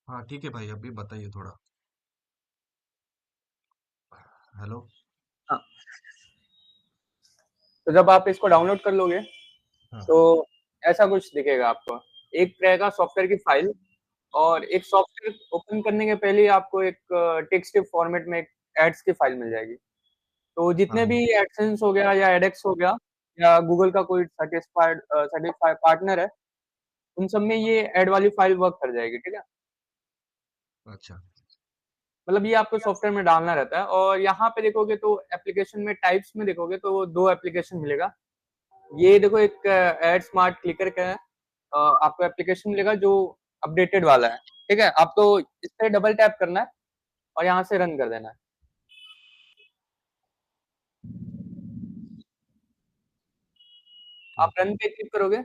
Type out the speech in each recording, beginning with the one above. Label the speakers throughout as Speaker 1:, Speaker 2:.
Speaker 1: हाँ ठीक है भाई, अभी बताइए थोड़ा। हेलो।
Speaker 2: हाँ, तो जब आप इसको डाउनलोड कर लोगे
Speaker 1: हाँ।
Speaker 2: तो ऐसा कुछ दिखेगा आपको। एक रहेगा सॉफ्टवेयर की फाइल, और एक सॉफ्टवेयर ओपन करने के पहले ही आपको एक टेक्स्ट फॉर्मेट में एक एड्स की फाइल मिल जाएगी। तो
Speaker 1: हाँ
Speaker 2: जितने भी
Speaker 1: हाँ।
Speaker 2: एडसेंस हो गया या एडेक्स हो गया या गूगल का कोई सर्टिफाइड पार्टनर है, उन सब में ये ऐड वाली फाइल वर्क कर जाएगी, ठीक है?
Speaker 1: अच्छा।
Speaker 2: मतलब ये आपको सॉफ्टवेयर में डालना रहता है। और यहाँ पे देखोगे तो एप्लीकेशन में टाइप्स में देखोगे तो 2 एप्लीकेशन मिलेगा। ये देखो, एक एड स्मार्ट क्लिकर का है। आपको एप्लीकेशन मिलेगा जो अपडेटेड वाला है, ठीक है? आपको इस पे डबल टैप करना है और यहाँ से रन कर देना है। आप
Speaker 1: ठीक है।
Speaker 2: रन पे क्लिक करोगे।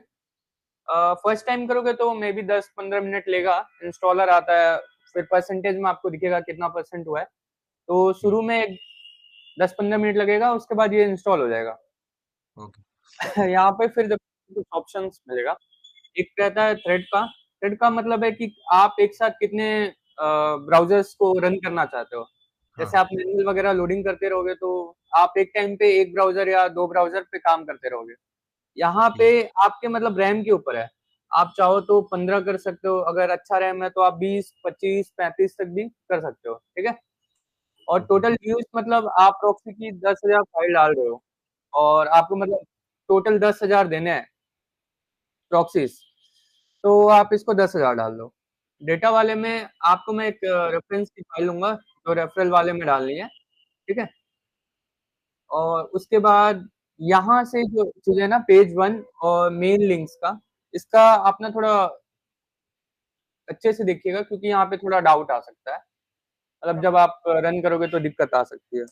Speaker 2: फर्स्ट टाइम करोगे तो मे बी 10-15 मिनट लेगा, इंस्टॉलर आता है, फिर परसेंटेज में आपको दिखेगा कितना परसेंट हुआ है। तो
Speaker 1: ठीक
Speaker 2: शुरू
Speaker 1: है।
Speaker 2: में 10-15 मिनट लगेगा, उसके बाद ये इंस्टॉल हो जाएगा।
Speaker 1: ओके।
Speaker 2: यहाँ पे फिर जब कुछ ऑप्शंस मिलेगा। एक रहता है थ्रेड का मतलब है कि आप एक साथ कितने ब्राउजर्स को रन करना चाहते हो। जैसे
Speaker 1: हाँ।
Speaker 2: आप मैनुअल वगैरह लोडिंग करते रहोगे तो आप एक टाइम पे एक ब्राउजर या 2 ब्राउजर पे काम करते रहोगे। यहाँ पे
Speaker 1: ठीक है।
Speaker 2: आपके मतलब रैम के ऊपर है। आप चाहो तो 15 कर सकते हो, अगर अच्छा रैम है तो आप 20, 25, 35 तक भी कर सकते हो, ठीक है? और
Speaker 1: ओके।
Speaker 2: टोटल व्यूज मतलब आप प्रॉक्सी की 10,000 फाइल डाल रहे हो और आपको मतलब टोटल 10,000 देने हैं प्रॉक्सीज, तो आप इसको 10,000 डाल दो। डेटा वाले में आपको मैं एक रेफरेंस की फाइल लूंगा जो रेफरल वाले में डालनी है, ठीक है? और उसके बाद यहाँ से जो चीजें ना, पेज वन और मेन लिंक्स का, इसका आप ना थोड़ा अच्छे से देखिएगा क्योंकि यहाँ पे थोड़ा डाउट आ सकता है। मतलब जब आप रन करोगे तो दिक्कत आ सकती है।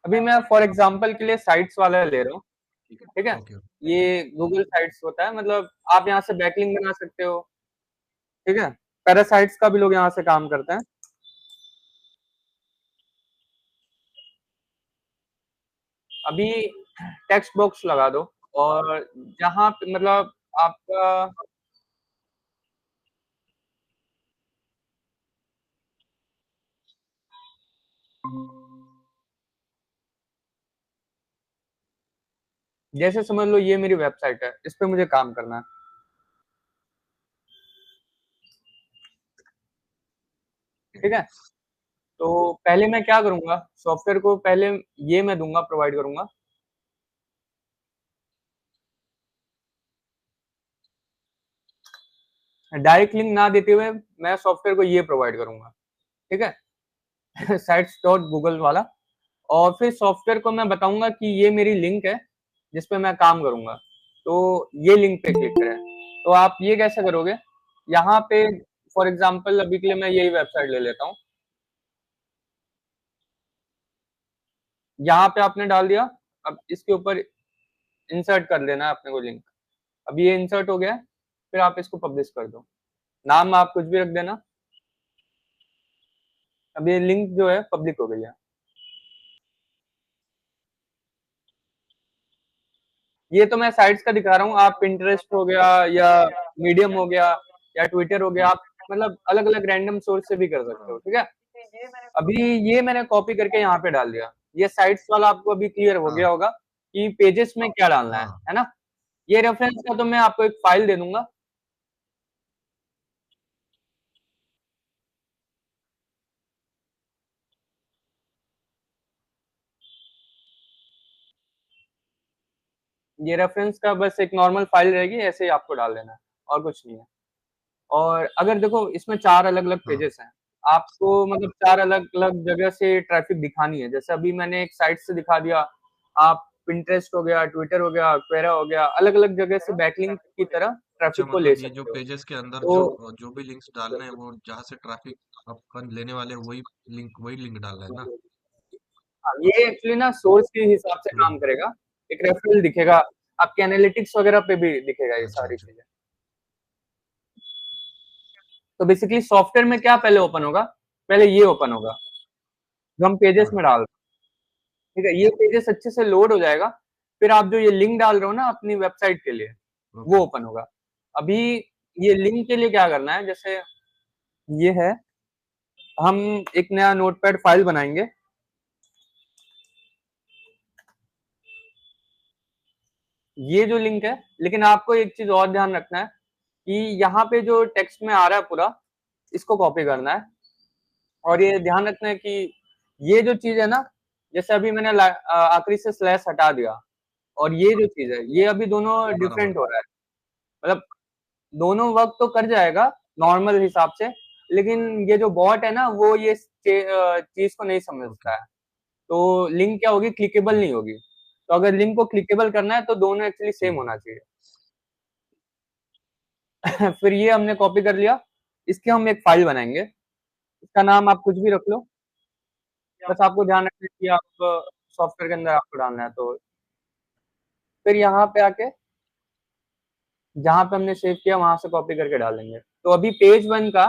Speaker 2: अभी मैं फॉर एग्जांपल के लिए साइट्स वाला ले रहा हूँ,
Speaker 1: ठीक
Speaker 2: ठीक है?
Speaker 1: है। ओके।
Speaker 2: ये गूगल साइट्स होता है, मतलब आप यहाँ से बैकलिंक बना सकते हो, ठीक है? पैरासाइट्स का भी लोग यहाँ से काम करते हैं। अभी टेक्स्ट बॉक्स लगा दो, और जहाँ पे मतलब आपका जैसे समझ लो ये मेरी वेबसाइट है, इस पे मुझे काम करना है, ठीक है? तो पहले मैं क्या करूंगा, सॉफ्टवेयर को पहले ये मैं दूंगा, प्रोवाइड करूंगा। डायरेक्ट लिंक ना देते हुए मैं सॉफ्टवेयर को ये प्रोवाइड करूंगा, ठीक है? साइट्स डॉट गूगल वाला। और फिर सॉफ्टवेयर को मैं बताऊंगा कि ये मेरी लिंक है जिसपे मैं काम करूंगा, तो ये लिंक पे क्लिक करें। तो आप ये कैसे करोगे, यहाँ पे फॉर एग्जांपल अभी के लिए मैं यही वेबसाइट ले लेता हूँ। यहाँ पे आपने डाल दिया, अब इसके ऊपर इंसर्ट कर लेना है अपने को लिंक। अब ये इंसर्ट हो गया है, फिर आप इसको पब्लिश कर दो। नाम आप कुछ भी रख देना। अब ये लिंक जो है पब्लिक हो गई है। ये तो मैं साइट्स का दिखा रहा हूँ, आप पिंटरेस्ट हो गया या मीडियम हो गया या ट्विटर हो गया, आप मतलब अलग अलग रैंडम सोर्स से भी कर सकते हो, ठीक है? अभी ये मैंने कॉपी करके यहाँ पे डाल दिया। ये साइट्स वाला आपको अभी क्लियर हो गया
Speaker 1: हाँ
Speaker 2: होगा कि पेजेस में क्या डालना
Speaker 1: हाँ।
Speaker 2: है ना? ये रेफरेंस का तो मैं आपको एक फाइल दे दूंगा। ये रेफरेंस का बस एक नॉर्मल फाइल रहेगी, ऐसे ही आपको डाल देना है और कुछ नहीं है। और अगर देखो इसमें 4 अलग-अलग
Speaker 1: हाँ।
Speaker 2: पेजेस हैं, आपको मतलब 4 अलग-अलग जगह से ट्रैफिक दिखानी है। जैसे अभी मैंने एक साइट से दिखा दिया, आप पिंटरेस्ट हो गया, ट्विटर हो गया, क्वेरा हो गया, अलग-अलग जगह से बैकलिंक की तरह
Speaker 1: अच्छा,
Speaker 2: ट्रैफिक को ले
Speaker 1: मतलब ये जो
Speaker 2: सकते हो।
Speaker 1: पेजेस के अंदर जो
Speaker 2: तो
Speaker 1: जो भी लिंक्स डालने हैं वो जहाँ से ट्रैफिक अपन लेने वाले हैं, वही लिंक डालना है ना?
Speaker 2: हाँ, ये एक्चुअली ना सोर्स के हिसाब से काम
Speaker 1: हम्म।
Speaker 2: करेगा। एक रेफरल दिखेगा, आपके एनालिटिक्स वगैरह पे भी दिखेगा ये
Speaker 1: अच्छा
Speaker 2: सारी
Speaker 1: अच्छा।
Speaker 2: चीजें। तो बेसिकली सॉफ्टवेयर में क्या पहले ओपन होगा, पहले ये ओपन होगा जो हम पेजेस
Speaker 1: हाँ।
Speaker 2: में डाल, ठीक है? ये पेजेस अच्छे से लोड हो जाएगा। फिर आप जो ये लिंक डाल रहे हो ना अपनी वेबसाइट के लिए, वो
Speaker 1: ओके।
Speaker 2: ओपन होगा। अभी ये लिंक के लिए क्या करना है, जैसे ये है, हम एक नया नोटपैड फाइल बनाएंगे। ये जो लिंक है, लेकिन आपको एक चीज और ध्यान रखना है कि यहाँ पे जो टेक्स्ट में आ रहा है पूरा, इसको कॉपी करना है। और ये ध्यान रखना है कि ये जो चीज है ना, जैसे अभी मैंने आखिरी से स्लैश हटा दिया, और ये जो चीज है ये अभी दोनों
Speaker 1: बराबर।
Speaker 2: डिफरेंट हो रहा है। मतलब दोनों वर्क तो कर जाएगा नॉर्मल हिसाब से, लेकिन ये जो बॉट है ना वो ये चीज को नहीं
Speaker 1: ओके।
Speaker 2: समझता है। तो लिंक क्या होगी, क्लिकेबल नहीं होगी। तो अगर लिंक को क्लिकेबल करना है तो दोनों एक्चुअली सेम
Speaker 1: ठीक है।
Speaker 2: होना चाहिए। फिर ये हमने कॉपी कर लिया, इसके हम एक फाइल बनाएंगे। इसका नाम आप कुछ भी रख लो, बस आपको ध्यान रखना है कि आप सॉफ्टवेयर के अंदर आपको डालना है। तो फिर यहाँ पे आके जहाँ पे हमने सेव किया वहां से कॉपी करके डालेंगे। तो अभी पेज 1 का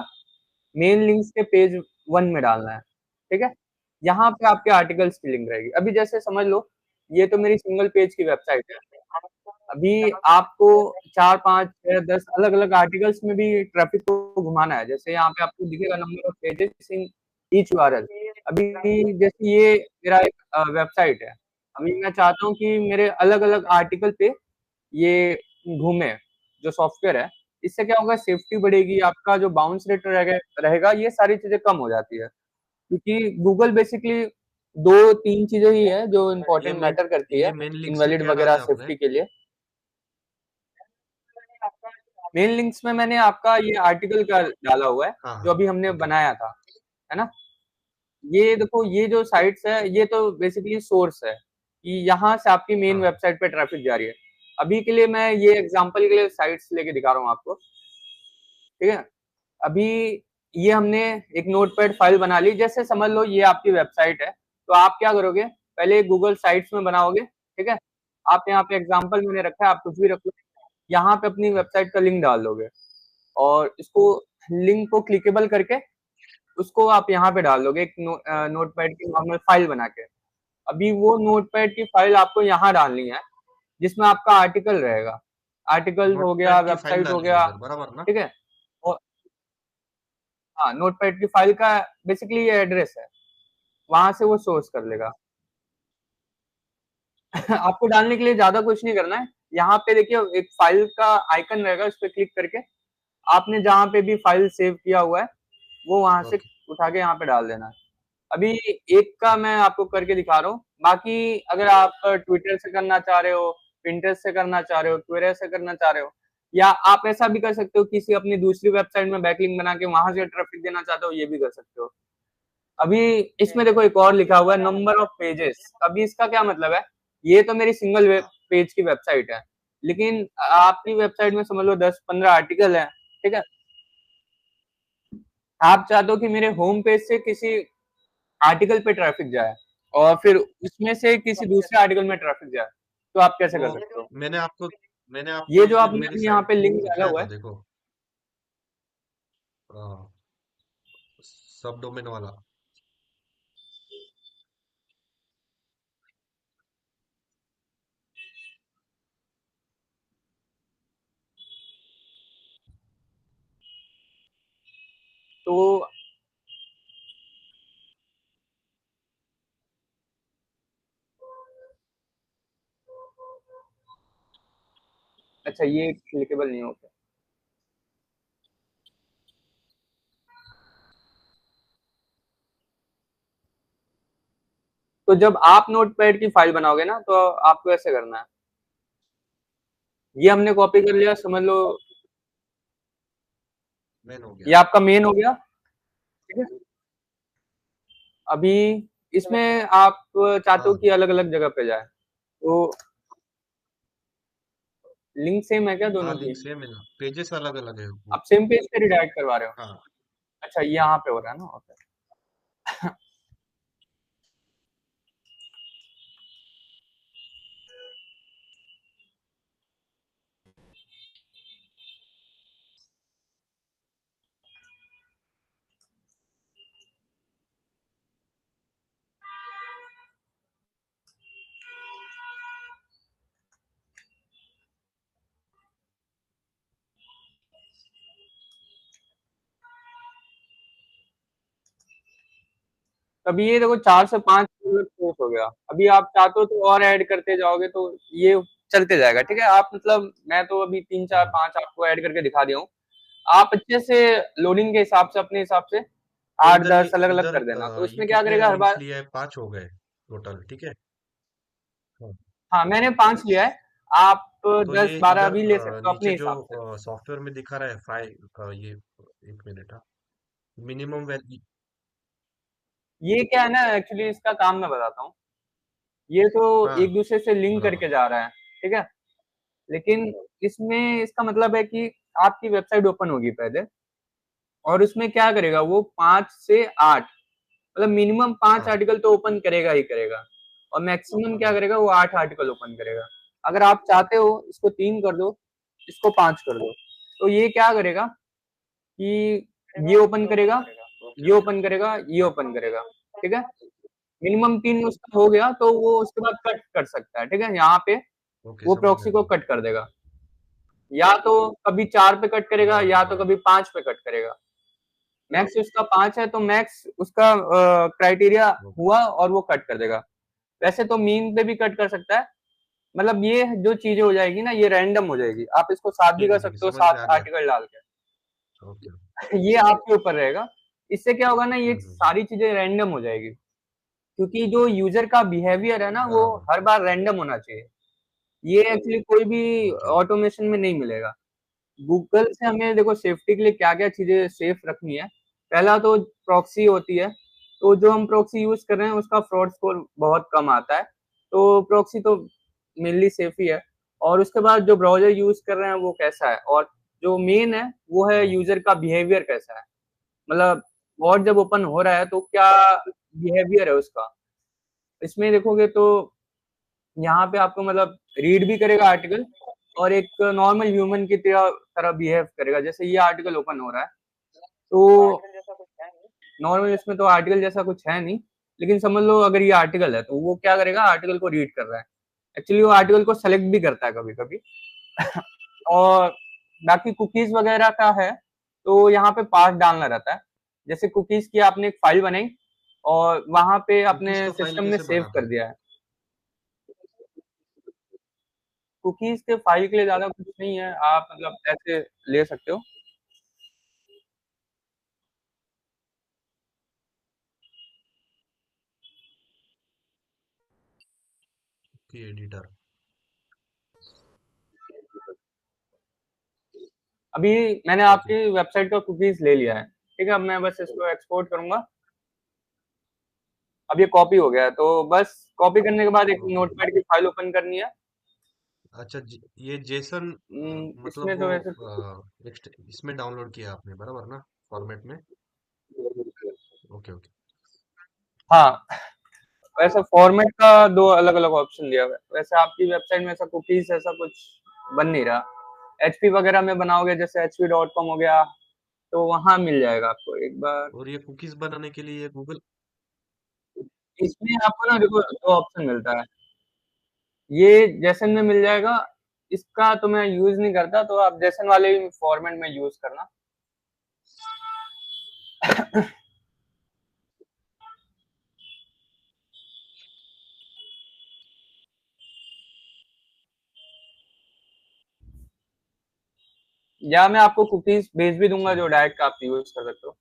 Speaker 2: मेन लिंक्स के पेज 1 में डालना है, ठीक है। यहाँ पे आपके आर्टिकल्स की लिंक रहेगी। अभी जैसे समझ लो ये तो मेरी सिंगल पेज की वेबसाइट है। अभी आपको 4, 5, 6, 10 अलग-अलग आर्टिकल्स में भी ट्रैफिक को घुमाना है। जैसे यहाँ पे आपको दिखेगा number of pages in each URL. अभी जैसे ये मेरा एक वेबसाइट है। अभी मैं चाहता हूँ कि मेरे अलग-अलग आर्टिकल पे ये घूमे, जो सॉफ्टवेयर है। इससे क्या होगा, सेफ्टी बढ़ेगी, आपका जो बाउंस रेट रहेगा, ये सारी चीज़ें कम हो जाती है। क्योंकि गूगल बेसिकली 2-3 चीज़ें ही है जो
Speaker 1: ये
Speaker 2: इम्पोर्टेंट
Speaker 1: मेन
Speaker 2: मैटर करती है,
Speaker 1: ये मेन लिंक्स में
Speaker 2: इनवैलिड
Speaker 1: क्या
Speaker 2: वगैरह
Speaker 1: डाला है आपने?
Speaker 2: सेफ्टी के लिए। मेन लिंक्स में मैंने आपका ये आर्टिकल का डाला हुआ है,
Speaker 1: हाँ
Speaker 2: जो
Speaker 1: हाँ।
Speaker 2: अभी हमने
Speaker 1: ओके।
Speaker 2: बनाया था, है ना? ये देखो, ये जो साइट्स है, ये तो बेसिकली सोर्स है कि यहाँ से आपकी मेन
Speaker 1: हाँ।
Speaker 2: वेबसाइट पे ट्रैफिक जा रही है। अभी के लिए मैं ये एग्जांपल के लिए साइट्स लेके दिखा रहा हूँ आपको, ठीक है? अभी ये हमने एक नोटपैड फाइल बना ली। जैसे समझ लो ये आपकी वेबसाइट है, तो आप क्या करोगे, पहले गूगल साइट्स में बनाओगे, ठीक है? आप यहाँ पे एग्जांपल मैंने रखा है, आप कुछ भी रख लो। यहाँ पे अपनी वेबसाइट का लिंक डाल दोगे, और इसको लिंक को क्लिकेबल करके उसको आप यहाँ पे डाल दोगे एक नोटपैड की नॉर्मल फाइल बना के। अभी वो नोटपैड की फाइल आपको यहाँ डालनी है, जिसमें आपका आर्टिकल रहेगा। आर्टिकल हो गया,
Speaker 1: नोटपैड की फाइल
Speaker 2: वेबसाइट हो
Speaker 1: डालनी है
Speaker 2: गया,
Speaker 1: उधर, बराबर ना?
Speaker 2: ठीक है। और हाँ, नोटपैड की फाइल का बेसिकली ये एड्रेस है, वहां से वो सोर्स कर लेगा। आपको डालने के लिए ज्यादा कुछ नहीं करना है। यहाँ पे देखिए एक फाइल का आइकन रहेगा, उस पर क्लिक करके आपने जहाँ पे भी फाइल सेव किया हुआ है वो वहां से
Speaker 1: ओके।
Speaker 2: उठा के यहाँ पे डाल देना है। अभी एक का मैं आपको करके दिखा रहा हूँ। बाकी अगर आप ट्विटर से करना चाह रहे हो, पिंटरेस्ट से करना चाह रहे हो, क्वेरा से करना चाह रहे हो, या आप ऐसा भी कर सकते हो, किसी अपनी दूसरी वेबसाइट में बैकलिंक बना के वहां से ट्रैफिक देना चाहते हो, ये भी कर सकते हो। अभी इसमें देखो एक और लिखा हुआ है, नंबर ऑफ पेजेस। अभी इसका क्या मतलब है, ये तो मेरी सिंगल वेब पेज की वेबसाइट है, लेकिन आपकी वेबसाइट में समझ लो 10-15 आर्टिकल है, ठीक है। आप चाहते हो कि मेरे होम पेज से किसी आर्टिकल पे ट्रैफिक जाए, और फिर उसमें से किसी दूसरे आर्टिकल में ट्रैफिक जाए, तो आप कैसे
Speaker 1: वो
Speaker 2: कर सकते हो?
Speaker 1: मैंने आपको मैंने आपको
Speaker 2: ये
Speaker 1: उस
Speaker 2: जो
Speaker 1: दिन
Speaker 2: आपने
Speaker 1: मेरी
Speaker 2: अभी यहाँ
Speaker 1: साइट
Speaker 2: पे
Speaker 1: पे
Speaker 2: लिंक
Speaker 1: लिंक
Speaker 2: डाला
Speaker 1: दिखाया
Speaker 2: हुआ
Speaker 1: था,
Speaker 2: है,
Speaker 1: देखो। सब डोमेन वाला।
Speaker 2: तो अच्छा, ये क्लिकेबल नहीं होता। तो जब आप नोटपैड की फाइल बनाओगे ना, तो आपको ऐसे करना है। ये हमने कॉपी कर लिया, समझ लो
Speaker 1: मेन हो
Speaker 2: ये
Speaker 1: गया।
Speaker 2: आपका मेन हो गया, ठीक है। अभी इसमें आप चाहते हो
Speaker 1: हाँ।
Speaker 2: कि अलग अलग जगह पे जाए, तो लिंक सेम है क्या
Speaker 1: हाँ,
Speaker 2: दोनों की?
Speaker 1: लिंक सेम है ना, पेजेस अलग अलग है वो।
Speaker 2: आप सेम पेज पे रिडायरेक्ट करवा रहे हो?
Speaker 1: हाँ।
Speaker 2: अच्छा, ये यहाँ पे हो रहा है ना, ओके। अभी ये देखो 4 से 5 कोर्स हो गया। अभी आप चाहते हो तो और ऐड करते जाओगे तो ये चलते जाएगा। ठीक है, आप मतलब मैं तो अभी 3 4
Speaker 1: हाँ,
Speaker 2: 5 आपको ऐड करके दिखा दिया हूँ। आप अच्छे से लोडिंग के हिसाब से अपने हिसाब से
Speaker 1: तो
Speaker 2: 8
Speaker 1: इधर
Speaker 2: 10 अलग अलग
Speaker 1: इधर
Speaker 2: कर देना, तो
Speaker 1: ये
Speaker 2: इसमें क्या
Speaker 1: कितने
Speaker 2: करेगा हर
Speaker 1: लिंक्स
Speaker 2: बार।
Speaker 1: लिए है? 5 हो गए टोटल, ठीक है। हाँ,
Speaker 2: हाँ, मैंने 5 लिया है। आप
Speaker 1: तो
Speaker 2: 10
Speaker 1: ये
Speaker 2: 12
Speaker 1: इधर
Speaker 2: भी ले सकते हो अपने
Speaker 1: नीचे जो
Speaker 2: हिसाब से।
Speaker 1: सॉफ्टवेयर में दिखा रहा है फाइव, ये एक मिनट। हाँ, मिनिमम वैल्यू।
Speaker 2: ये क्या है ना, एक्चुअली इसका काम मैं बताता हूँ। ये तो
Speaker 1: हाँ,
Speaker 2: एक दूसरे से लिंक
Speaker 1: बराबर।
Speaker 2: करके जा रहा है। ठीक है, लेकिन इसमें इसका मतलब है कि आपकी वेबसाइट ओपन होगी पहले, और उसमें क्या करेगा वो 5 से 8, मतलब मिनिमम 5
Speaker 1: हाँ,
Speaker 2: आर्टिकल तो ओपन करेगा ही करेगा, और मैक्सिमम क्या
Speaker 1: हाँ,
Speaker 2: करेगा वो 8 आर्टिकल ओपन करेगा। अगर आप चाहते हो इसको 3 कर दो, इसको 5 कर दो, तो ये क्या करेगा कि ये ओपन करेगा,
Speaker 1: ओके,
Speaker 2: ये
Speaker 1: ओके।
Speaker 2: ओपन करेगा, ये ओपन करेगा। ठीक है, मिनिमम 3 उसका हो गया तो वो उसके बाद कट कर सकता है। ठीक है, यहाँ पे
Speaker 1: ओके,
Speaker 2: वो
Speaker 1: समझ
Speaker 2: प्रॉक्सी
Speaker 1: गया
Speaker 2: को
Speaker 1: मैं।
Speaker 2: कट कर देगा, या तो कभी 4 पे कट करेगा
Speaker 1: बराबर,
Speaker 2: या तो
Speaker 1: बराबर।
Speaker 2: कभी 5 पे कट करेगा। मैक्स उसका 5 है तो मैक्स उसका क्राइटेरिया
Speaker 1: ओके।
Speaker 2: हुआ और वो कट कर देगा। वैसे तो मीन पे भी कट कर सकता है। मतलब ये जो चीजें हो जाएगी ना, ये रैंडम हो जाएगी। आप इसको 7 भी
Speaker 1: ठीक
Speaker 2: कर
Speaker 1: है, ठीक है,
Speaker 2: सकते हो,
Speaker 1: समझ में
Speaker 2: 7
Speaker 1: आ गया।
Speaker 2: आर्टिकल डाल
Speaker 1: ओके।
Speaker 2: के। ये आपके ऊपर रहेगा। इससे क्या होगा ना, ये
Speaker 1: हम्म।
Speaker 2: सारी चीजें रैंडम हो जाएगी, क्योंकि जो यूजर का बिहेवियर है ना वो
Speaker 1: बराबर।
Speaker 2: हर बार रैंडम होना चाहिए। ये एक्चुअली कोई भी
Speaker 1: ओके।
Speaker 2: ऑटोमेशन में नहीं मिलेगा। गूगल से हमें देखो सेफ्टी के लिए क्या क्या चीजें सेफ रखनी है। पहला तो प्रॉक्सी होती है, तो जो हम प्रॉक्सी यूज कर रहे हैं उसका फ्रॉड स्कोर बहुत कम आता है, तो प्रॉक्सी तो मेनली सेफ ही है। और उसके बाद जो ब्राउजर यूज कर रहे हैं वो कैसा है, और जो मेन है वो है
Speaker 1: हाँ,
Speaker 2: यूजर का बिहेवियर कैसा है। मतलब वॉट जब ओपन हो रहा है तो क्या बिहेवियर है उसका। इसमें देखोगे तो यहाँ पे आपको मतलब रीड भी करेगा आर्टिकल, और एक नॉर्मल ह्यूमन की तरह तरह बिहेव करेगा। जैसे ये आर्टिकल ओपन हो रहा है तो नॉर्मल इसमें तो आर्टिकल जैसा कुछ है नहीं, लेकिन समझ लो अगर ये आर्टिकल है तो वो क्या करेगा, आर्टिकल को रीड कर रहा है। एक्चुअली वो आर्टिकल को सेलेक्ट भी करता है कभी कभी। और बाकी कुकीज वगैरह का है, तो यहाँ पे पास डालना रहता है। जैसे कुकीज की आपने एक फाइल बनाई और वहां पे
Speaker 1: कुकीज
Speaker 2: अपने
Speaker 1: का फाइल
Speaker 2: सिस्टम में
Speaker 1: कैसे
Speaker 2: सेव
Speaker 1: बनाते
Speaker 2: कर
Speaker 1: हैं?
Speaker 2: दिया है। कुकीज के फाइल के लिए ज्यादा कुछ नहीं है, आप मतलब ऐसे ले सकते हो।
Speaker 1: कि एडिटर।
Speaker 2: अभी मैंने
Speaker 1: ओके,
Speaker 2: आपकी वेबसाइट का कुकीज ले लिया है। ठीक है, अब मैं बस इसको एक्सपोर्ट करूंगा। अब ये कॉपी हो गया है, तो बस कॉपी करने के बाद एक
Speaker 1: ओके।
Speaker 2: नोटपैड की फाइल ओपन करनी है।
Speaker 1: अच्छा, ये जेसन मतलब
Speaker 2: इसमें
Speaker 1: वो
Speaker 2: तो वैसे
Speaker 1: इसमें डाउनलोड किया आपने, बराबर ना? फॉर्मेट में। Okay, okay.
Speaker 2: हाँ, वैसे फॉर्मेट का दो अलग अलग ऑप्शन दिया हुआ है। वैसे आपकी वेबसाइट में ऐसा कुकीज ऐसा कुछ बन नहीं रहा। एचपी वगैरह में बनाओगे, जैसे hp.com हो गया, तो वहां मिल जाएगा आपको एक बार।
Speaker 1: और ये कुकीज बनाने के लिए गूगल।
Speaker 2: इसमें आपको ना देखो दो ऑप्शन मिलता है। ये जैसन में मिल जाएगा। इसका तो मैं यूज नहीं करता, तो आप जैसन वाले फॉर्मेट में यूज करना। या मैं आपको कुकीज भेज भी दूंगा
Speaker 1: ठीक
Speaker 2: जो
Speaker 1: है।
Speaker 2: डायरेक्ट आप यूज कर सकते हो।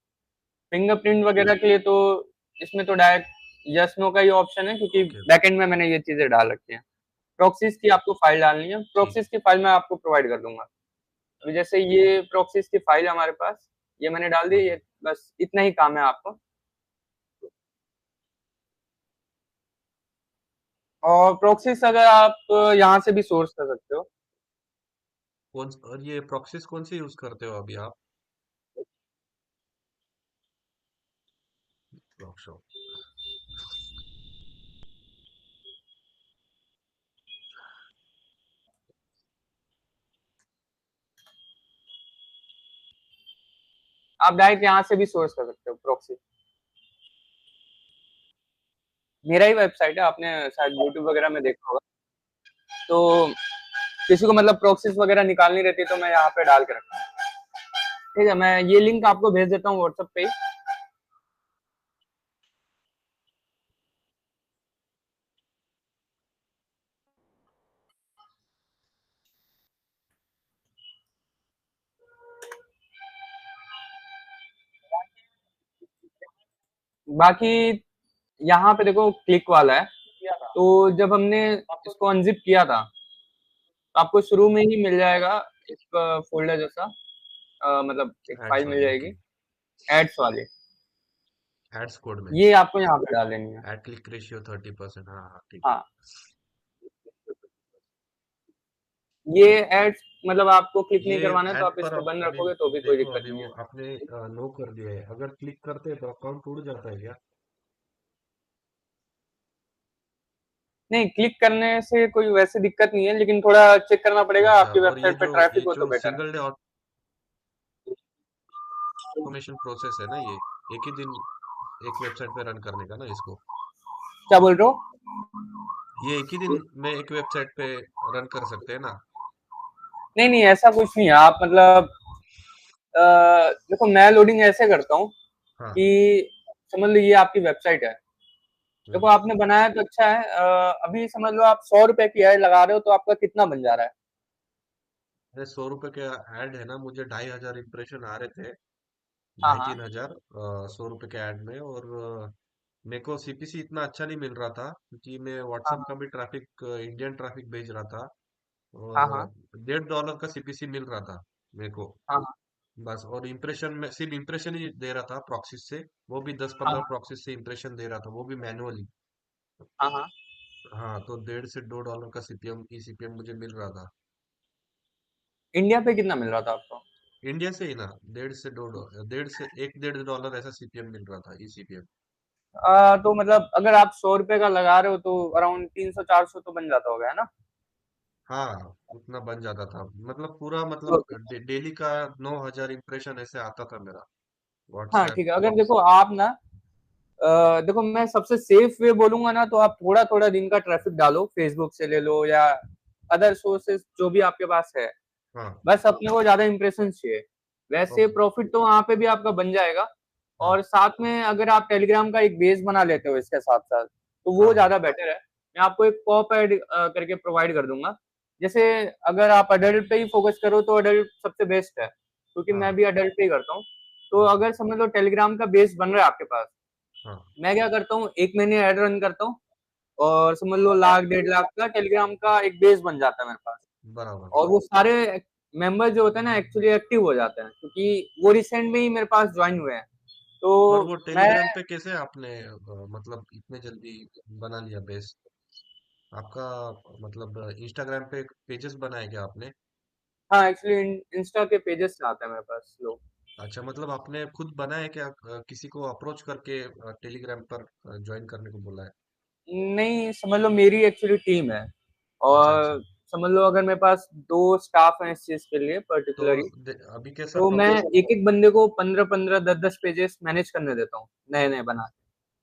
Speaker 2: फिंगरप्रिंट वगैरह के लिए तो इसमें तो डायरेक्ट यस नो का ही ऑप्शन है, क्योंकि
Speaker 1: ओके, ओके।
Speaker 2: बैकएंड में मैंने ये चीजें डाल रखी हैं। प्रॉक्सीज की आपको फाइल डालनी है,
Speaker 1: ठीक
Speaker 2: प्रॉक्सीज की फाइल मैं आपको प्रोवाइड कर दूंगा। अभी जैसे ये प्रॉक्सीज की फाइल है हमारे पास, ये मैंने डाल दी।
Speaker 1: है।
Speaker 2: ये बस इतना ही काम है आपको। और प्रॉक्सीज अगर आप यहाँ से भी सोर्स कर सकते हो।
Speaker 1: और ये प्रॉक्सीज कौन से यूज करते हो अभी आप? प्रॉक्शॉप।
Speaker 2: आप डायरेक्ट यहाँ से भी सोर्स कर सकते हो प्रॉक्सी। मेरा ही वेबसाइट है, आपने शायद यूट्यूब वगैरह में देखा होगा। तो किसी को मतलब प्रॉक्सीज वगैरह निकालनी रहती है तो मैं यहाँ पे डाल के रखता हूँ। ठीक है, मैं ये लिंक आपको भेज देता हूँ व्हाट्सएप पे ही। बाकी यहाँ पे देखो क्लिक वाला है, तो जब हमने इसको अनजिप किया था तो आपको शुरू में ही मिल जाएगा एक फोल्डर जैसा, मतलब एक
Speaker 1: एड्स
Speaker 2: फाइल मिल
Speaker 1: वाले,
Speaker 2: जाएगी
Speaker 1: ओके।
Speaker 2: एड्स वाली।
Speaker 1: एड्स कोड में।
Speaker 2: ये आपको यहाँ पे डाल लेनी है।
Speaker 1: एड क्लिक रेशियो 30%, हाँ हाँ ठीक है।
Speaker 2: हाँ, ये एड्स मतलब आपको क्लिक नहीं
Speaker 1: ये
Speaker 2: करवाना है तो
Speaker 1: ऐड
Speaker 2: आप
Speaker 1: पर
Speaker 2: इसको
Speaker 1: अब
Speaker 2: बंद
Speaker 1: अभी
Speaker 2: रखोगे तो भी कोई
Speaker 1: देखो,
Speaker 2: दिक्कत
Speaker 1: अभी
Speaker 2: नहीं
Speaker 1: वो
Speaker 2: है।
Speaker 1: आपने नो कर दिया है, अगर क्लिक करते हैं तो अकाउंट टूट जाता है क्या?
Speaker 2: नहीं, क्लिक करने से कोई वैसे दिक्कत नहीं है, लेकिन थोड़ा चेक करना पड़ेगा
Speaker 1: अच्छा,
Speaker 2: आपकी
Speaker 1: और ये
Speaker 2: वेबसाइट पे
Speaker 1: जो
Speaker 2: ट्रैफिक
Speaker 1: ये
Speaker 2: हो तो
Speaker 1: जो
Speaker 2: बेटर है।
Speaker 1: सिंगल डे ऑटोमेशन प्रोसेस है ना, ये एक ही दिन एक वेबसाइट पे रन करने का ना इसको?
Speaker 2: क्या बोल रहे हो?
Speaker 1: ये एक ही दिन में एक वेबसाइट पे रन कर सकते हैं ना?
Speaker 2: नहीं नहीं, ऐसा कुछ नहीं है। आप मतलब देखो, मैं लोडिंग ऐसे करता हूँ
Speaker 1: हाँ।
Speaker 2: कि समझ लो ये आपकी वेबसाइट है। देखो,
Speaker 1: हम्म।
Speaker 2: आपने बनाया तो अच्छा है। अभी समझ लो आप 100 रुपए की ऐड लगा रहे हो तो आपका कितना बन जा रहा है?
Speaker 1: अरे 100 रुपए के ऐड है ना, मुझे 2,500 इंप्रेशन आ रहे थे।
Speaker 2: हाँ
Speaker 1: ढाई
Speaker 2: हाँ
Speaker 1: 3,000 100 रुपए के ऐड में। और मेरे को सीपीसी इतना अच्छा नहीं मिल रहा था, क्योंकि मैं
Speaker 2: हाँ
Speaker 1: व्हाट्सएप का
Speaker 2: हाँ
Speaker 1: भी ट्रैफिक, इंडियन ट्रैफिक भेज रहा था।
Speaker 2: हाँ
Speaker 1: और
Speaker 2: हाँ
Speaker 1: $1.5 का सीपीसी मिल रहा था मेरे को।
Speaker 2: हाँ
Speaker 1: बस, और इम्प्रेशन में सिर्फ इम्प्रेशन ही दे रहा था प्रॉक्सिस से। वो भी दस
Speaker 2: हाँ
Speaker 1: पंद्रह
Speaker 2: हाँ
Speaker 1: प्रॉक्सिस से इम्प्रेशन दे रहा था, वो भी मैनुअली।
Speaker 2: हाँ हाँ।
Speaker 1: हाँ, तो $1.5 से $2 का सीपीएम ई सीपीएम मुझे मिल रहा था।
Speaker 2: इंडिया पे कितना मिल रहा था आपको?
Speaker 1: इंडिया से ही ना, 1.5 से 2 डॉलर, 1.5 से 1 1.5 डॉलर ऐसा सीपीएम मिल रहा था, ई सीपीएम।
Speaker 2: तो मतलब अगर आप 100 रुपए का लगा रहे हो तो अराउंड 300 400 तो बन जाता होगा, है ना?
Speaker 1: हाँ, उतना बन जाता था, मतलब पूरा, मतलब
Speaker 2: तो
Speaker 1: डेली का 9,000 इंप्रेशन ऐसे आता था मेरा
Speaker 2: हाँ
Speaker 1: व्हाट्सएप
Speaker 2: ठीक है। अगर
Speaker 1: रील्स।
Speaker 2: देखो आप ना, देखो मैं सबसे सेफ वे बोलूंगा ना, तो आप थोड़ा थोड़ा दिन का ट्रैफिक डालो, फेसबुक से ले लो या अदर सोर्सेस जो भी आपके पास है।
Speaker 1: हाँ।
Speaker 2: बस अपने को ज्यादा इंप्रेशन चाहिए। वैसे
Speaker 1: ओके।
Speaker 2: प्रॉफिट तो वहां पे भी आपका बन जाएगा।
Speaker 1: हाँ
Speaker 2: और साथ में अगर आप टेलीग्राम का एक बेस बना लेते हो इसके साथ साथ, तो वो
Speaker 1: हाँ
Speaker 2: ज्यादा बेटर है। मैं आपको एक पॉप ऐड करके प्रोवाइड कर दूंगा। जैसे अगर आप अडल्ट पे ही फोकस करो तो अडल्ट सबसे बेस्ट है, क्योंकि
Speaker 1: हाँ।
Speaker 2: मैं भी अडल्ट पे ही करता हूँ। तो
Speaker 1: अच्छा।
Speaker 2: अगर समझ लो टेलीग्राम का बेस बन रहा है आपके पास,
Speaker 1: हाँ।
Speaker 2: मैं क्या करता हूँ, 1 महीने ऐड रन करता हूँ और समझ लो 1 लाख 1.5 लाख का टेलीग्राम का एक बेस बन जाता है मेरे पास।
Speaker 1: बराबर।
Speaker 2: और वो सारे मेंबर जो होते हैं ना एक्चुअली एक्टिव हो जाते हैं, क्योंकि वो रिसेंट में ही मेरे पास ज्वाइन हुए हैं। तो
Speaker 1: और वो
Speaker 2: मैं,
Speaker 1: टेलीग्राम पे कैसे आपने मतलब इतने जल्दी बना लिया बेस आपका? मतलब इंस्टाग्राम पे पेजेस बनाए क्या आपने?
Speaker 2: हाँ एक्चुअली इंस्टा के पेजेस से आता है मेरे पास लोग।
Speaker 1: अच्छा, मतलब आपने खुद बनाया क्या, किसी को अप्रोच करके टेलीग्राम पर ज्वाइन करने को बोला है?
Speaker 2: नहीं, समझ लो मेरी एक्चुअली टीम है।
Speaker 1: अच्छा अच्छा।
Speaker 2: और समझ लो अगर मेरे पास 2 स्टाफ हैं इस चीज के लिए
Speaker 1: तो
Speaker 2: पर्टिकुलरली,
Speaker 1: अभी कैसा
Speaker 2: तो मैं
Speaker 1: प्रॉफिट?
Speaker 2: एक एक बंदे को 15 15 10 10 पेजेस मैनेज करने देता हूँ, नए नए बना के।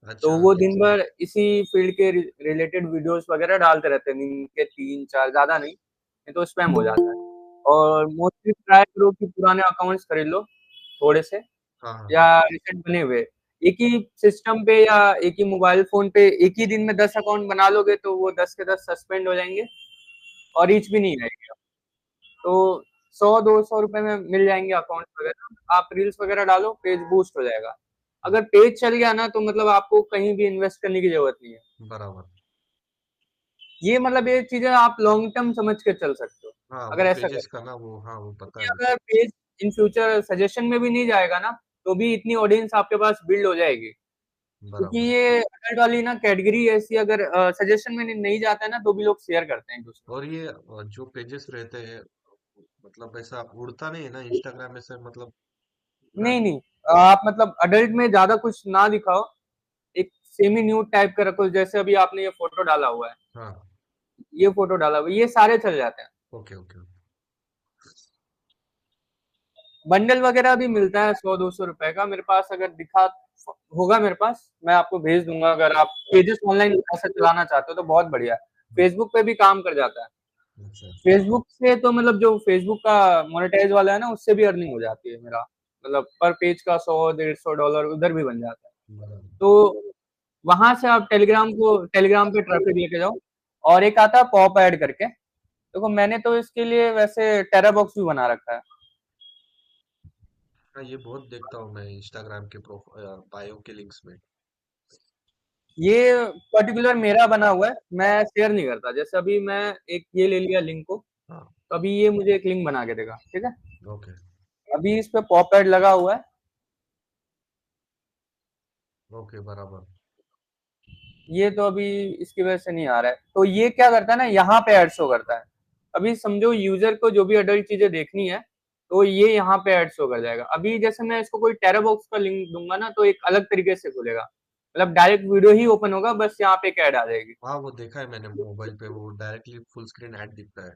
Speaker 2: तो
Speaker 1: अच्छा।
Speaker 2: वो दिन भर इसी फील्ड के रिलेटेड वीडियोस वगैरह डालते रहते हैं, दिन के 3 4, ज्यादा नहीं, नहीं तो स्पैम हो जाता है। और मोस्टली ट्राई करो कि पुराने अकाउंट्स खरीद लो थोड़े से,
Speaker 1: हाँ हाँ
Speaker 2: या
Speaker 1: हाँ।
Speaker 2: रिसेंट बने हुए। एक ही सिस्टम पे या एक ही मोबाइल फोन पे एक ही दिन में 10 अकाउंट बना लोगे तो वो 10 के 10 सस्पेंड हो जाएंगे और रीच भी नहीं आएगी। तो 100 200 रुपए में मिल जाएंगे अकाउंट वगैरह, आप रील्स वगैरह डालो, पेज बूस्ट हो जाएगा।
Speaker 1: हाँ,
Speaker 2: अगर पेज चल गया ना तो मतलब आपको कहीं भी इन्वेस्ट करने की जरूरत नहीं है।
Speaker 1: बराबर।
Speaker 2: ये मतलब ये चीजें आप लॉन्ग टर्म समझ के चल सकते हो
Speaker 1: हाँ,
Speaker 2: अगर
Speaker 1: वो
Speaker 2: ऐसा
Speaker 1: पेजेस
Speaker 2: करें।
Speaker 1: का ना, वो हाँ वो पता
Speaker 2: क्योंकि
Speaker 1: है मुझे।
Speaker 2: अगर पेज इन फ्यूचर सजेशन में भी नहीं जाएगा ना, तो भी इतनी ऑडियंस आपके पास बिल्ड हो जाएगी। क्योंकि
Speaker 1: बराबर।
Speaker 2: ये अडल्ट वाली ना कैटेगरी ऐसी, अगर सजेशन में नहीं जाता है ना तो भी लोग शेयर करते हैं एक दूसरे
Speaker 1: और ये जो पेजेस रहते हैं, मतलब ऐसा उड़ता नहीं है ना इंस्टाग्राम में से, मतलब
Speaker 2: को।
Speaker 1: ना?
Speaker 2: नहीं नहीं, आप मतलब अडल्ट में ज्यादा कुछ ना दिखाओ, एक सेमी न्यूड टाइप का रखो। जैसे अभी आपने ये फोटो डाला हुआ है,
Speaker 1: हाँ।
Speaker 2: ये फोटो डाला हुआ है, ये सारे चल जाते हैं।
Speaker 1: Okay okay.
Speaker 2: बंडल वगैरह भी मिलता है 100 200 रुपए का मेरे पास, अगर दिखा होगा मेरे पास मैं आपको भेज दूंगा। अगर आप पेजेस ऑनलाइन ऐसा चलाना चाहते हो तो बहुत बढ़िया है। फेसबुक पे भी काम कर जाता है।
Speaker 1: अच्छा।
Speaker 2: फेसबुक से तो मतलब जो फेसबुक का मोनेटाइज वाला है ना, उससे भी अर्निंग हो जाती है मेरा। मतलब पर पेज का 100 150 डॉलर उधर भी बन जाता है।
Speaker 1: बराबर।
Speaker 2: तो वहां से आप टेलीग्राम पे ट्रैफिक लेके जाओ। और एक आता है पॉप ऐड करके, देखो मैंने तो इसके लिए वैसे टेरा बॉक्स भी बना रखा है।
Speaker 1: हाँ, ये बहुत देखता हूँ मैं इंस्टाग्राम के बायो के लिंक्स में।
Speaker 2: ये पर्टिकुलर मेरा बना हुआ है, मैं शेयर नहीं करता। जैसे अभी मैं एक ये ले लिया लिंक को,
Speaker 1: हाँ।
Speaker 2: तो अभी ये मुझे एक लिंक बना के देगा, ठीक है।
Speaker 1: ओके।
Speaker 2: अभी इस पे पॉप ऐड लगा हुआ है।
Speaker 1: ओके, बराबर।
Speaker 2: ये तो अभी इसकी वजह से नहीं आ रहा है, तो ये क्या करता है ना, यहाँ पे ऐड शो करता है। अभी समझो यूजर को जो भी अडल्ट चीजें देखनी है, तो ये यहाँ पे ऐड शो कर जाएगा। अभी जैसे मैं इसको कोई टेराबॉक्स का लिंक दूंगा ना, तो एक अलग तरीके से खुलेगा, मतलब डायरेक्ट वीडियो ही ओपन होगा, बस यहाँ पे एक ऐड आ जाएगी।
Speaker 1: हाँ, वो देखा है मैंने मोबाइल पे, वो डायरेक्टली फुल स्क्रीन ऐड दिखता है।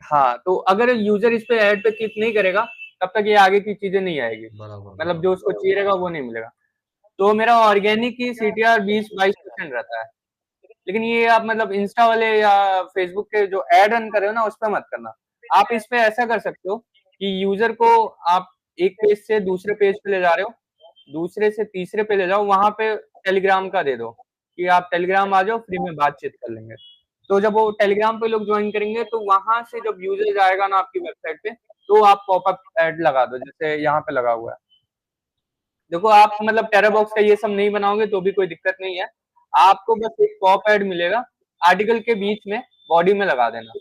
Speaker 2: हाँ, तो अगर यूजर इस पे ऐड पे क्लिक नहीं करेगा, तब तक ये आगे की चीजें नहीं आएगी,
Speaker 1: बराबर,
Speaker 2: मतलब जो
Speaker 1: बराबर।
Speaker 2: उसको चाहिए रहेगा वो नहीं मिलेगा। तो मेरा ऑर्गेनिक की सीटीआर 20-22% रहता है। लेकिन ये आप मतलब इंस्टा वाले या फेसबुक के जो एड रन कर रहे हो ना, उस पर मत करना। आप इस पे ऐसा कर सकते हो कि यूजर को आप एक पेज से दूसरे पेज पे ले जा रहे हो, दूसरे से तीसरे पे ले जाओ, वहां पे टेलीग्राम का दे दो कि आप टेलीग्राम आ जाओ, फ्री में बातचीत कर लेंगे। तो जब वो टेलीग्राम पे लोग ज्वाइन करेंगे, तो वहां से जब यूजर जाएगा ना आपकी वेबसाइट पे, तो आप पॉपअप ऐड लगा दो, जैसे यहाँ पे लगा हुआ है। देखो आप मतलब टेरा बॉक्स का ये सब नहीं बनाओगे तो भी कोई दिक्कत नहीं है। आपको बस एक पॉप ऐड मिलेगा, आर्टिकल के बीच में बॉडी में लगा देना।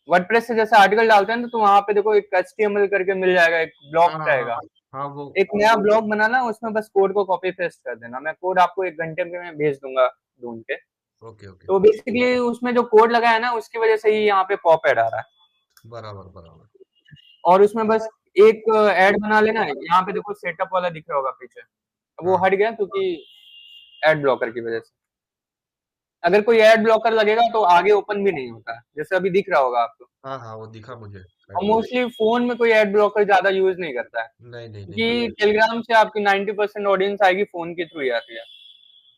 Speaker 2: वर्डप्रेस से जैसे आर्टिकल डालते हैं ना, तो वहां पे देखो एक एचटीएमएल करके मिल जाएगा, एक
Speaker 1: हाँ,
Speaker 2: ब्लॉक
Speaker 1: हाँ, हाँ।
Speaker 2: रहेगा।
Speaker 1: हाँ, वो।
Speaker 2: एक नया ब्लॉग बनाना, उसमें बस कोड को कॉपी पेस्ट कर देना। मैं कोड आपको 1 घंटे में भेज दूंगा ढूंढ के।
Speaker 1: Okay, okay.
Speaker 2: तो बेसिकली उसमें जो कोड लगा है ना, उसकी वजह से ही यहाँ पे पॉप ऐड आ रहा है।
Speaker 1: बराबर, बराबर।
Speaker 2: और उसमें बस एक ऐड बना लेना है। यहाँ पे देखो सेटअप वाला दिख रहा होगा पीछे, वो
Speaker 1: हाँ,
Speaker 2: हट गया क्योंकि एड ब्लॉकर की वजह से। अगर कोई एड ब्लॉकर लगेगा तो आगे ओपन भी नहीं होता है, जैसे अभी दिख रहा होगा आपको।
Speaker 1: हाँ, हाँ, वो दिखा मुझे
Speaker 2: और
Speaker 1: साइड में।
Speaker 2: मोस्टली फोन में कोई एड ब्लॉकर ज्यादा यूज नहीं करता है,
Speaker 1: नहीं, नहीं, नहीं
Speaker 2: क्योंकि
Speaker 1: करते।
Speaker 2: टेलीग्राम से आपकी 90% ऑडियंस आएगी फोन के थ्रू ही आती है।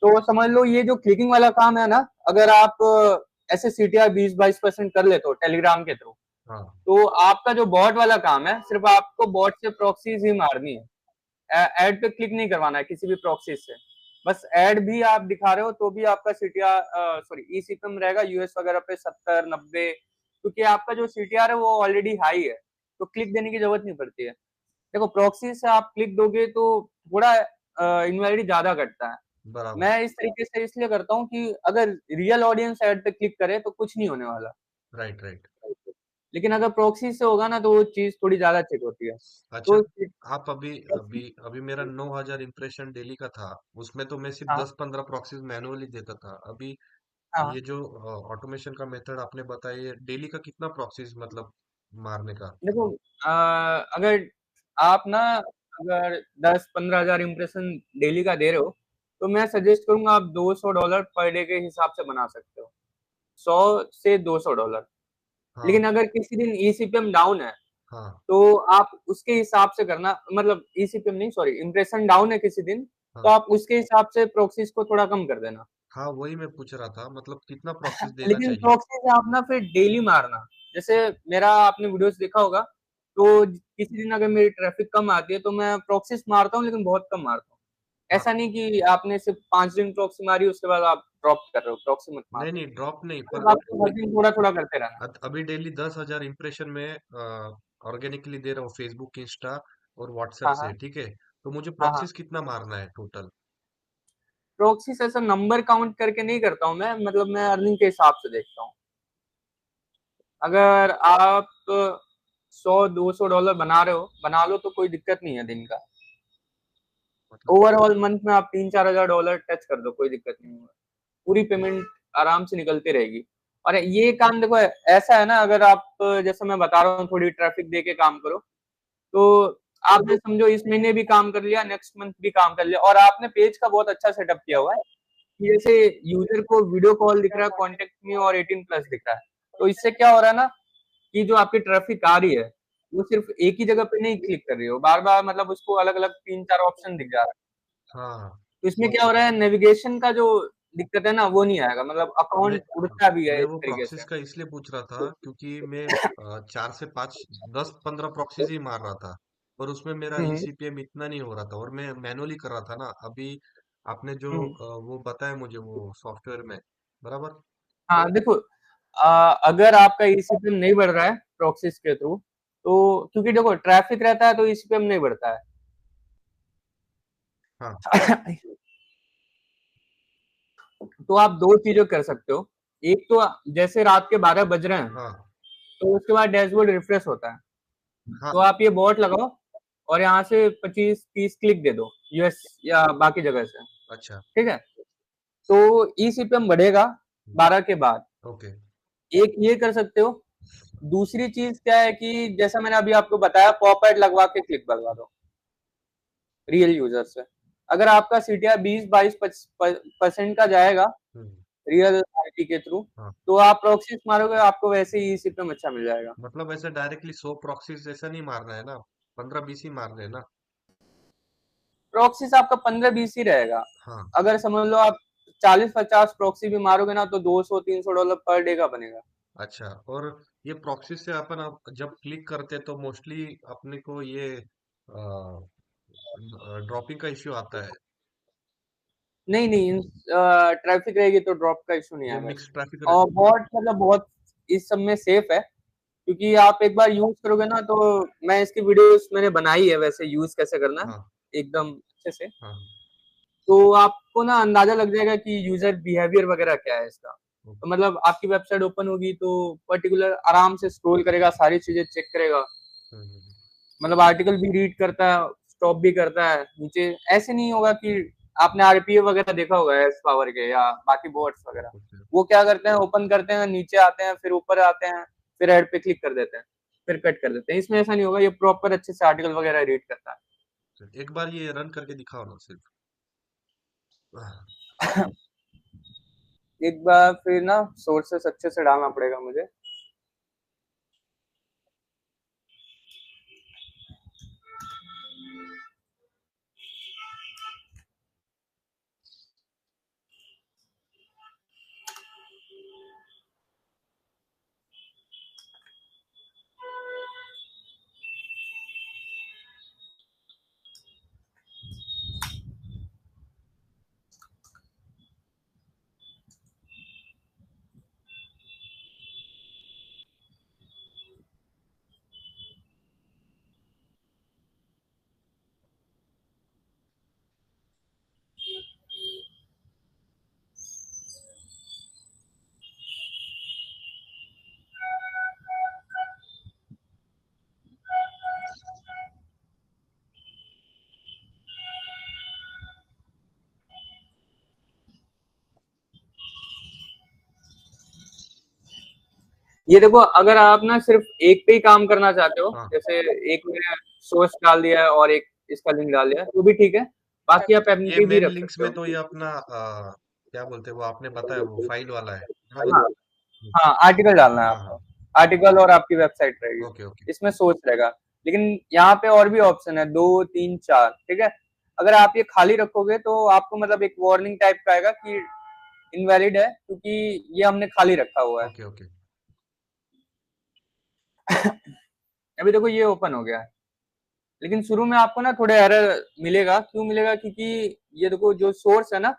Speaker 2: तो समझ लो ये जो क्लिकिंग वाला काम है ना, अगर आप ऐसे सीटीआर 20-22% कर लेते हो टेलीग्राम के थ्रू,
Speaker 1: हाँ।
Speaker 2: तो आपका जो बॉट वाला काम है, सिर्फ आपको बॉट से प्रॉक्सीज ही मारनी है, एड पे क्लिक नहीं करवाना है किसी भी प्रॉक्सी से। बस एड भी आप दिखा रहे हो तो भी आपका सीटीआर सॉरी ई सीपीएम रहेगा यूएस वगैरह पे 70-90, क्योंकि आपका जो सीटीआर है वो ऑलरेडी हाई है, तो क्लिक देने की जरूरत नहीं पड़ती है। देखो प्रॉक्सी से आप क्लिक दोगे तो थोड़ा इनवैलिडिटी ज्यादा कटता है।
Speaker 1: बराबर।
Speaker 2: मैं इस तरीके से इसलिए करता हूँ कि अगर रियल ऑडियंस एड पे क्लिक करे तो कुछ नहीं होने वाला।
Speaker 1: Right, right.
Speaker 2: लेकिन अगर प्रॉक्सी से होगा ना, तो वो चीज थोड़ी ज्यादा चेक होती है।
Speaker 1: अच्छा।
Speaker 2: तो
Speaker 1: आप अभी अभी अभी मेरा 9,000 इम्प्रेशन डेली का था। उसमें तो मैं सिर्फ
Speaker 2: हाँ
Speaker 1: 10-15 प्रॉक्सीज मैनुअली देता था। अभी
Speaker 2: हाँ।
Speaker 1: ये जो ऑटोमेशन का मेथड आपने बताया, ये डेली का कितना प्रॉक्सीज मतलब मारने का?
Speaker 2: देखो अगर आप ना अगर 10-15 हजार इम्प्रेशन डेली का दे रहे हो, तो मैं सजेस्ट करूंगा आप $200 पर डे के हिसाब से बना सकते हो, 100 से $200।
Speaker 1: हाँ,
Speaker 2: लेकिन अगर किसी दिन ईसीपीएम डाउन है,
Speaker 1: हाँ,
Speaker 2: तो आप उसके हिसाब से करना, मतलब ईसीपीएम नहीं सॉरी, इम्प्रेशन डाउन है किसी दिन, तो
Speaker 1: हाँ।
Speaker 2: आप उसके हिसाब से प्रोक्सीज को थोड़ा कम कर देना।
Speaker 1: हाँ, वही मैं पूछ रहा था, मतलब कितना प्रॉक्सीज देना
Speaker 2: लेकिन
Speaker 1: चाहिए?
Speaker 2: प्रॉक्सी आप ना फिर डेली मारना। जैसे मेरा आपने वीडियोस देखा होगा, तो किसी दिन अगर मेरी ट्रैफिक कम आती है तो मैं प्रॉक्सीज मारता हूँ, लेकिन बहुत कम मारता हूँ।
Speaker 1: हाँ।
Speaker 2: ऐसा नहीं कि आपने सिर्फ 5 दिन प्रॉक्सी मारी उसके बाद आप ड्रॉप कर रहे हो, प्रॉक्सी मत
Speaker 1: नहीं,
Speaker 2: मारो।
Speaker 1: नहीं, ड्रॉप नहीं, पर
Speaker 2: मतलब आपको हर दिन थोड़ा थोड़ा करते रहना।
Speaker 1: अभी डेली 10,000 इम्प्रेशन में ऑर्गेनिकली दे रहा हूँ, फेसबुक, इंस्टा और व्हाट्सएप
Speaker 2: हाँ
Speaker 1: से,
Speaker 2: हाँ
Speaker 1: ठीक है? तो मुझे
Speaker 2: हाँ हाँ।
Speaker 1: प्रॉक्सीज कितना मारना है टोटल?
Speaker 2: प्रॉक्सी से ऐसा नंबर काउंट करके नहीं करता हूँ मैं, मतलब मैं अर्निंग के हिसाब से देखता हूँ। अगर आप 100-200 डॉलर बना रहे हो, बना लो, तो कोई दिक्कत नहीं है दिन का।
Speaker 1: मतलब।
Speaker 2: ओवरऑल मंथ में आप 3-4 हजार डॉलर टच कर दो, कोई दिक्कत नहीं होगा। पूरी पेमेंट आराम से निकलती रहेगी। और ये काम देखो ऐसा है ना, अगर आप जैसे मैं बता रहा हूँ थोड़ी ट्रैफिक दे के काम करो, तो आपने समझो इस महीने भी काम कर लिया, नेक्स्ट मंथ भी काम कर लिया, और आपने पेज का बहुत अच्छा सेटअप किया हुआ है कि जैसे यूजर को वीडियो कॉल दिख रहा है, कॉन्टेक्ट मी और 18+ दिख रहा है। तो इससे क्या हो रहा है ना, कि जो आपकी ट्रैफिक आ रही है, वो सिर्फ एक ही जगह पे नहीं क्लिक कर रही हो, बार बार मतलब उसको अलग अलग 3-4 ऑप्शन दिख जा रहा है।
Speaker 1: हाँ।
Speaker 2: तो इसमें क्या हो रहा है, नेविगेशन का जो दिक्कत है ना, वो नहीं आएगा, मतलब
Speaker 1: मैं
Speaker 2: अकाउंट उड़ता भी है
Speaker 1: मैं
Speaker 2: इस
Speaker 1: वो
Speaker 2: तरीके
Speaker 1: प्रॉक्सीज
Speaker 2: से।
Speaker 1: का इसलिए पूछ रहा था क्योंकि मैं 4 से 5, 10-15 प्रॉक्सीज ही मार रहा था, पर उसमें मेरा
Speaker 2: हम्म
Speaker 1: ईसीपीएम इतना नहीं हो रहा था, और मैं मैनुअली कर रहा था ना। अभी आपने जो
Speaker 2: हम्म।
Speaker 1: वो बताया मुझे वो सॉफ्टवेयर में, बराबर।
Speaker 2: हाँ देखो, अगर आपका ईसीपीएम नहीं बढ़ रहा है प्रॉक्सीज के थ्रू, तो क्योंकि देखो ट्रैफिक रहता है तो ईसीपीएम नहीं बढ़ता
Speaker 1: हाँ।
Speaker 2: है। तो आप दो चीजें कर सकते हो। एक तो जैसे रात के 12 बज रहे हैं,
Speaker 1: हाँ
Speaker 2: तो उसके बाद डैशबोर्ड रिफ्रेश होता है,
Speaker 1: हाँ।
Speaker 2: तो आप ये बॉट लगाओ और यहाँ से 25-30 क्लिक दे दो, यूएस या बाकी जगह से।
Speaker 1: अच्छा।
Speaker 2: ठीक है, तो ई सीपीएम बढ़ेगा 12 के बाद।
Speaker 1: ओके।
Speaker 2: एक ये कर सकते हो। दूसरी चीज क्या है कि जैसा मैंने अभी आपको बताया, पॉप एड लगवा के क्लिक बढ़वा दो रियल यूजर से। अगर आपका सीटीआर 20-22% का जाएगा
Speaker 1: हम्म।
Speaker 2: रियल आईटी के थ्रू,
Speaker 1: हाँ,
Speaker 2: तो आप प्रॉक्सीज मारोगे, आपको वैसे ही सीपीएम अच्छा मिल जाएगा।
Speaker 1: मतलब ऐसे डायरेक्टली 100 प्रॉक्सीज जैसा नहीं मारना है ना, 15-20 ही मारने हैं ना।
Speaker 2: प्रॉक्सीज आपका 15-20 ही रहेगा।
Speaker 1: हाँ।
Speaker 2: अगर समझ लो आप 40-50 प्रॉक्सी भी मारोगे ना, तो $200-300 पर डे का बनेगा।
Speaker 1: अच्छा, और ये प्रॉक्सी से अपन अब जब क्लिक करते हैं तो मोस्टली अपने को ये ड्रॉपिंग का इश्यू आता है।
Speaker 2: नहीं नहीं, ट्रैफिक रहेगी तो ड्रॉप का इशू नहीं
Speaker 1: ये
Speaker 2: आएगा
Speaker 1: मिक्स
Speaker 2: इसमें।
Speaker 1: ट्रैफिक
Speaker 2: और
Speaker 1: रहता
Speaker 2: बॉट मतलब बहुत इस सब में सेफ है, क्योंकि आप एक बार यूज करोगे ना, तो मैं इसकी वीडियोस मैंने बनाई है वैसे यूज कैसे करना
Speaker 1: है।
Speaker 2: है
Speaker 1: हाँ
Speaker 2: एकदम अच्छे से।
Speaker 1: हाँ।
Speaker 2: तो आपको ना अंदाजा लग जाएगा कि यूजर बिहेवियर वगैरह क्या है इसका। तो
Speaker 1: ओके।
Speaker 2: मतलब आपकी वेबसाइट ओपन होगी तो पर्टिकुलर आराम से स्क्रॉल करेगा, सारी चीजें चेक करेगा,
Speaker 1: हम्म।
Speaker 2: मतलब आर्टिकल भी रीड करता है, स्टॉप भी करता है नीचे। ऐसे नहीं होगा कि आपने आरपीए वगैरह देखा होगा एस पावर के या बाकी बोर्ड्स वगैरह,
Speaker 1: ओके।
Speaker 2: वो क्या करते हैं, ओपन करते हैं, नीचे आते हैं, फिर ऊपर आते हैं, फिर ऐड पे क्लिक कर देते हैं, फिर कट कर देते हैं। इसमें ऐसा नहीं होगा, ये प्रॉपर अच्छे से आर्टिकल वगैरह रीड करता
Speaker 1: एक बार ये रन करके दिखाओ ना सिर्फ।
Speaker 2: है। एक बार फिर ना सोर्सेस अच्छे से डालना पड़ेगा मुझे। ये देखो, अगर आप ना सिर्फ एक पे ही काम करना चाहते हो,
Speaker 1: हाँ,
Speaker 2: जैसे एक में सोर्स डाल दिया है और एक इसका लिंक डाल दिया है, तो भी ठीक है। बाकी आप
Speaker 1: ये
Speaker 2: एमटी भी
Speaker 1: मेन
Speaker 2: रख
Speaker 1: लिंक्स
Speaker 2: सकते
Speaker 1: में
Speaker 2: हो।
Speaker 1: तो ये अपना क्या बोलते हैं वो आपने बताया वो फाइल वाला है ना।
Speaker 2: हाँ हाँ, आर्टिकल डालना है
Speaker 1: हाँ
Speaker 2: आपको।
Speaker 1: हाँ।
Speaker 2: आर्टिकल और आपकी वेबसाइट रहेगी,
Speaker 1: ओके ओके।
Speaker 2: इसमें सोर्स रहेगा। लेकिन यहाँ पे और भी ऑप्शन है, 2 3 4, ठीक है। अगर आप ये खाली रखोगे तो आपको मतलब एक वार्निंग टाइप का आएगा कि इनवैलिड है, क्योंकि ये हमने खाली रखा हुआ है।
Speaker 1: Okay okay.
Speaker 2: अभी देखो ये ओपन हो गया है, लेकिन शुरू में आपको ना थोड़े एरर मिलेगा। क्यों मिलेगा? क्योंकि ये देखो जो सोर्स है ना,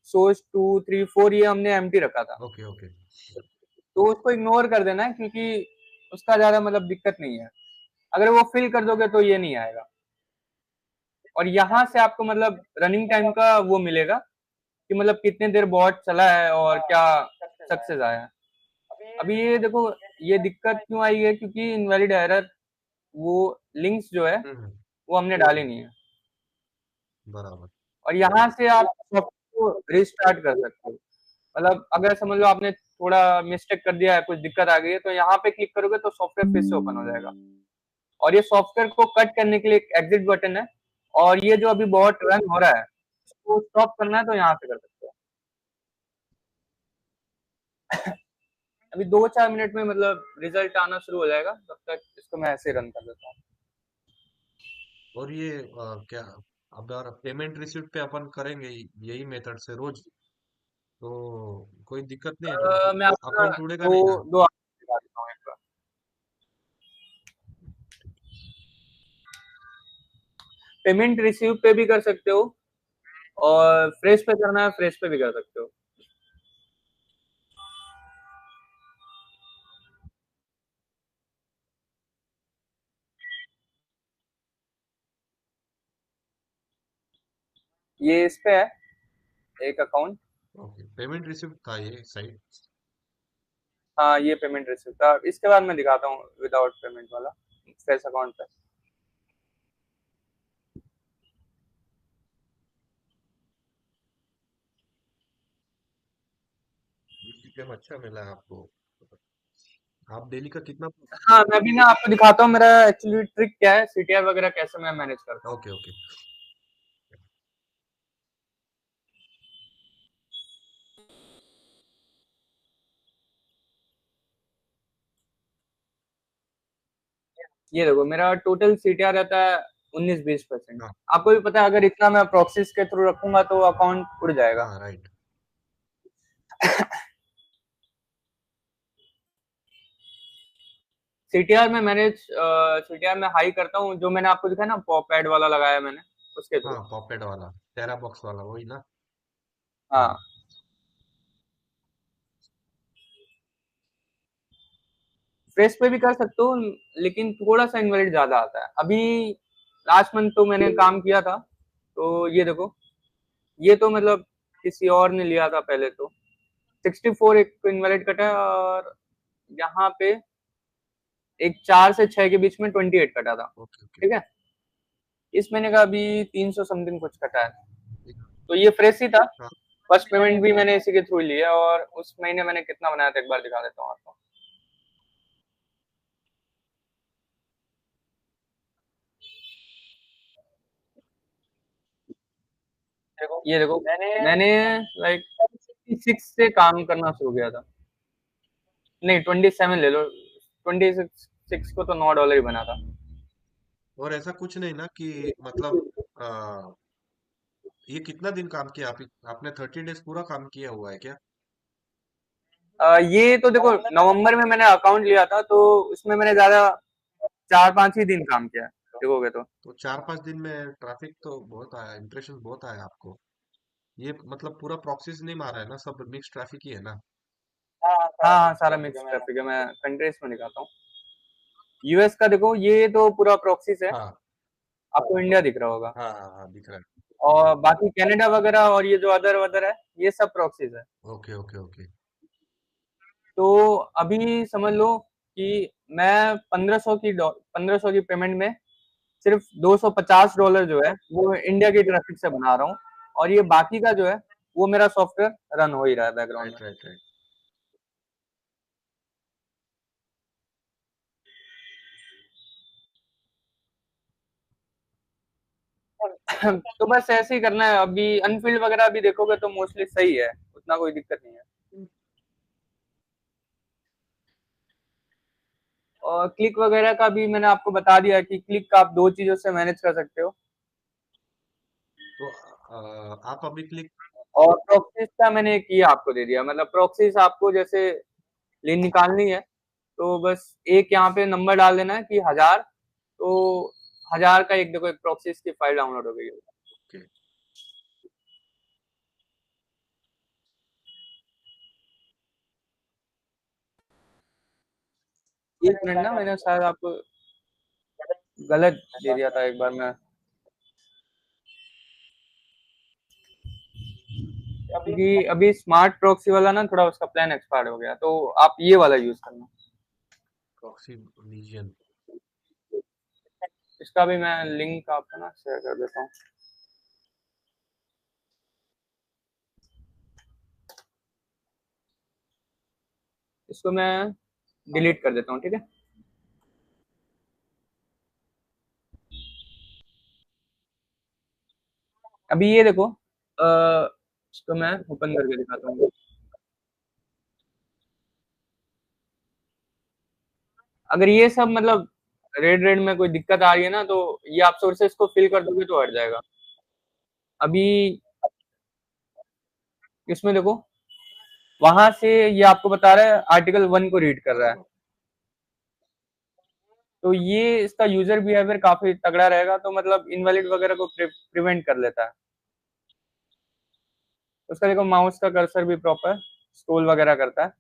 Speaker 2: सोर्स 2 3 4, ये हमने एम्प्टी रखा था।
Speaker 1: Okay okay.
Speaker 2: तो उसको इग्नोर कर देना है, क्योंकि उसका ज्यादा मतलब दिक्कत नहीं है। अगर वो फिल कर दोगे तो ये नहीं आएगा। और यहाँ से आपको मतलब रनिंग टाइम का वो मिलेगा कि मतलब कितने देर बॉट चला है और क्या सक्सेस आया है। अभी ये देखो, ये दिक्कत क्यों आई है, क्योंकि इनवैलिड एरर, वो लिंक्स जो है
Speaker 1: हम्म।
Speaker 2: वो हमने डाले नहीं है।
Speaker 1: बराबर।
Speaker 2: और यहाँ से आप सॉफ्टवेयर को रिस्टार्ट कर सकते हो। मतलब अगर समझ लो आपने थोड़ा मिस्टेक कर दिया है, कुछ दिक्कत आ गई है, तो यहाँ पे क्लिक करोगे तो सॉफ्टवेयर फिर से ओपन हो जाएगा। और ये सॉफ्टवेयर को कट करने के लिए एक एग्जिट बटन है। और ये जो अभी बॉट रन हो रहा है, इसको स्टॉप करना है तो यहाँ से कर सकते हो। अभी 2 4 मिनट में मतलब रिजल्ट आना शुरू हो जाएगा, तब तक इसको मैं ऐसे रन कर देता हूँ।
Speaker 1: और ये क्या, अब यार पेमेंट रिसिप्ट पे अपन करेंगे यही मेथड से रोज, तो कोई दिक्कत नहीं है ना,
Speaker 2: मैं आपको ना
Speaker 1: अकाउंट उड़ेगा
Speaker 2: दो
Speaker 1: नहीं ना।
Speaker 2: दो आपको दिखा देता हूँ एक बार। पेमेंट रिसीव पे भी कर सकते हो, और फ्रेश पे करना है, फ्रेश पे भी कर सकते हो। ये इस पे है एक अकाउंट।
Speaker 1: ओके, पेमेंट रिसिप्ट था ये साइट।
Speaker 2: हाँ, ये पेमेंट रिसीव था। इसके बाद मैं दिखाता हूँ विदाउट पेमेंट वाला फेस अकाउंट पे।
Speaker 1: जीपीएम अच्छा मिला है आपको। आप डेली का कितना?
Speaker 2: हाँ, मैं भी ना आपको दिखाता हूँ मेरा एक्चुअली ट्रिक क्या है, सीटीआर वगैरह कैसे मैं मैनेज करता हूँ।
Speaker 1: Okay okay.
Speaker 2: ये देखो मेरा टोटल सीटीआर रहता है 19-20%।
Speaker 1: हाँ
Speaker 2: आपको भी पता है अगर इतना मैं प्रॉक्सीज के थ्रू रखूंगा तो अकाउंट उड़ जाएगा।
Speaker 1: हाँ, राइट।
Speaker 2: सीटीआर में मैनेज सीटीआर में हाई करता हूँ, जो मैंने आपको दिखाया ना पॉप एड वाला लगाया मैंने उसके
Speaker 1: हाँ,
Speaker 2: थ्रू।
Speaker 1: पॉपेड वाला, टेरा बॉक्स वाला वही ना।
Speaker 2: हाँ,
Speaker 1: हाँ।
Speaker 2: फ्रेश पे भी कर सकते हो, लेकिन थोड़ा सा इनवैलिड ज्यादा आता है। अभी लास्ट मंथ तो मैंने काम किया था, तो ये देखो, ये तो मतलब किसी और ने लिया था पहले। तो 64 एक इनवैलिड कटा है, और यहाँ पे एक 4 से 6 के बीच में 28 कटा था।
Speaker 1: Okay okay.
Speaker 2: ठीक है, इस महीने का अभी 300 समथिंग कुछ कटा है। तो ये फ्रेश ही था।
Speaker 1: हाँ,
Speaker 2: फर्स्ट पेमेंट भी मैंने इसी के थ्रू लिया, और उस महीने मैंने कितना बनाया था एक बार दिखा देता हूँ आपको। ये देखो, मैंने लाइक 26 से काम करना शुरू किया था। नहीं, 27 ले लो। 26 को तो $9 ही बना था।
Speaker 1: और ऐसा कुछ नहीं ना कि मतलब आ, ये कितना दिन काम किया आपने 30 डेज पूरा काम किया हुआ है क्या?
Speaker 2: ये तो देखो, नवंबर में मैंने अकाउंट लिया था, तो उसमें मैंने ज्यादा 4-5 ही दिन काम किया देखोगे तो।
Speaker 1: तो 4-5 दिन में ट्रैफिक तो बहुत आया, इंप्रेशन बहुत आया आपको। ये मतलब पूरा प्रॉक्सीज नहीं मारा है ना, सब मिक्स ट्रैफिक ही है ना।
Speaker 2: हाँ हाँ, सारा मिक्स ट्रैफिक है। मैं कंट्रीज में दिखाता हूँ। यूएस का देखो, ये तो पूरा प्रॉक्सीज है।
Speaker 1: हाँ
Speaker 2: आपको इंडिया दिख रहा होगा।
Speaker 1: हाँ हाँ हाँ, दिख रहा है।
Speaker 2: और बाकी कनाडा वगैरह और ये जो अदर वदर है, ये सब प्रॉक्सीज है।
Speaker 1: Okay okay okay.
Speaker 2: तो अभी समझ लो कि मैं 1500 की पेमेंट में सिर्फ $250 जो है वो इंडिया की ट्रैफिक से बना रहा हूँ। और ये बाकी का जो है वो मेरा सॉफ्टवेयर रन हो ही रहा है बैकग्राउंड में।
Speaker 1: Right right right.
Speaker 2: तो बस ऐसे ही करना है। अभी अनफील्ड वगैरह भी देखोगे तो मोस्टली सही है, उतना कोई दिक्कत नहीं है। और क्लिक वगैरह का भी मैंने आपको बता दिया कि क्लिक का आप दो चीजों से मैनेज कर सकते हो।
Speaker 1: तो आप अभी क्लिक।
Speaker 2: और प्रॉक्सीज का मैंने किया आपको दे दिया, मतलब प्रॉक्सीज आपको जैसे लेन निकालनी है तो बस एक यहाँ पे नंबर डाल देना है कि 1000। तो 1000 का एक देखो, एक प्रॉक्सीज की फाइल डाउनलोड हो गई है।
Speaker 1: ओके।
Speaker 2: 1 मिनट ना, मैंने शायद आपको गलत दे दिया था एक बार मैं, क्योंकि अभी स्मार्ट प्रॉक्सी वाला ना थोड़ा उसका प्लान एक्सपायर हो गया, तो आप ये वाला यूज करना।
Speaker 1: Proxy lesion.
Speaker 2: इसका भी मैं लिंक आपको ना शेयर कर देता हूँ। इसको मैं डिलीट कर देता हूँ, ठीक है। अभी ये देखो, इसको मैं ओपन करके दिखाता हूँ। अगर ये सब मतलब रेड रेड में कोई दिक्कत आ रही है ना, तो ये आप सोर्सेस को फिल कर दोगे तो हट जाएगा। अभी इसमें देखो, वहां से ये आपको बता रहा है आर्टिकल 1 को रीड कर रहा है। तो ये इसका यूजर बिहेवियर काफी तगड़ा रहेगा, तो मतलब इनवैलिड वगैरह को प्रिवेंट कर लेता है। उसका देखो माउस का कर्सर भी प्रॉपर स्क्रॉल वगैरह करता है।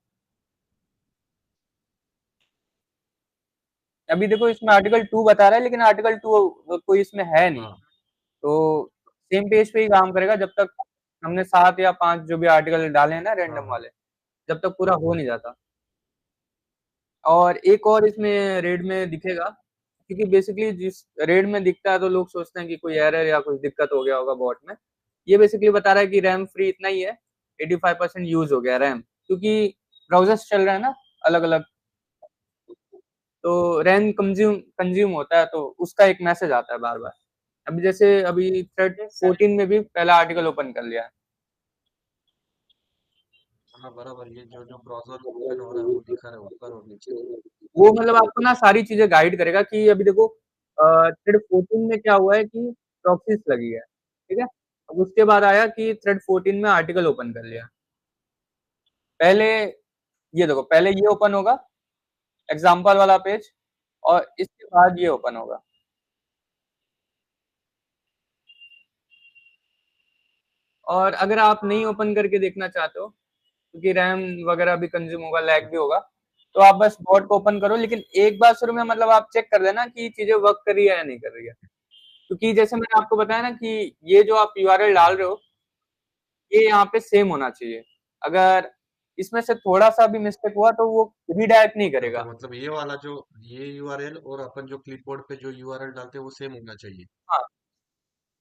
Speaker 2: अभी देखो इसमें आर्टिकल 2 बता रहा है, लेकिन आर्टिकल 2 कोई इसमें है नहीं।
Speaker 1: हाँ
Speaker 2: तो सेम पेज पे ही काम करेगा जब तक हमने 7 या 5 जो भी आर्टिकल डाले हैं ना
Speaker 1: हाँ
Speaker 2: रैंडम
Speaker 1: हाँ।
Speaker 2: वाले, जब तक पूरा हो नहीं जाता। और एक और इसमें रेड में दिखेगा, क्योंकि बेसिकली जिस रेड में दिखता है तो लोग सोचते हैं कि कोई एरर या कुछ दिक्कत हो गया होगा बॉट में। ये बेसिकली बता रहा है कि रैम फ्री इतना ही है, 85% यूज हो गया रैम, क्योंकि ब्राउजर्स चल रहे हैं ना अलग अलग, तो रैम कंज्यूम कंज्यूम होता है, तो उसका एक मैसेज आता है बार बार। अभी जैसे अभी थ्रेड 14 में भी पहला आर्टिकल ओपन कर लिया है।
Speaker 1: हाँ बराबर, ये जो जो ब्राउजर ओपन हो रहा है वो दिखा रहा है ऊपर और नीचे।
Speaker 2: वो मतलब आपको ना सारी चीजें गाइड करेगा कि अभी देखो थ्रेड 14 में क्या हुआ है कि प्रॉक्सीज लगी है, ठीक है। अब उसके बाद आया कि थ्रेड 14 में आर्टिकल ओपन कर लिया। पहले ये देखो, पहले ये ओपन होगा एग्जाम्पल वाला पेज, और इसके बाद ये ओपन होगा। और अगर आप नहीं ओपन करके देखना चाहते हो, क्योंकि रैम वगैरह भी कंज्यूम होगा, लैग भी होगा, तो आप बस बॉट को ओपन करो, लेकिन एक बार शुरू में मतलब आप चेक कर लेना कि चीजें वर्क कर रही है या नहीं कर रही है। क्योंकि जैसे मैंने आपको बताया ना कि ये जो आप यूआरएल डाल रहे हो, ये यहाँ पे सेम होना चाहिए। अगर इसमें से थोड़ा सा भी मिस्टेक हुआ तो वो रीडायरेक्ट नहीं
Speaker 1: ओके ओके,
Speaker 2: करेगा।
Speaker 1: मतलब ये वाला जो ये यूआरएल और अपन जो क्लिपबोर्ड पे जो यूआरएल डालते हैं वो सेम होना चाहिए।
Speaker 2: हाँ,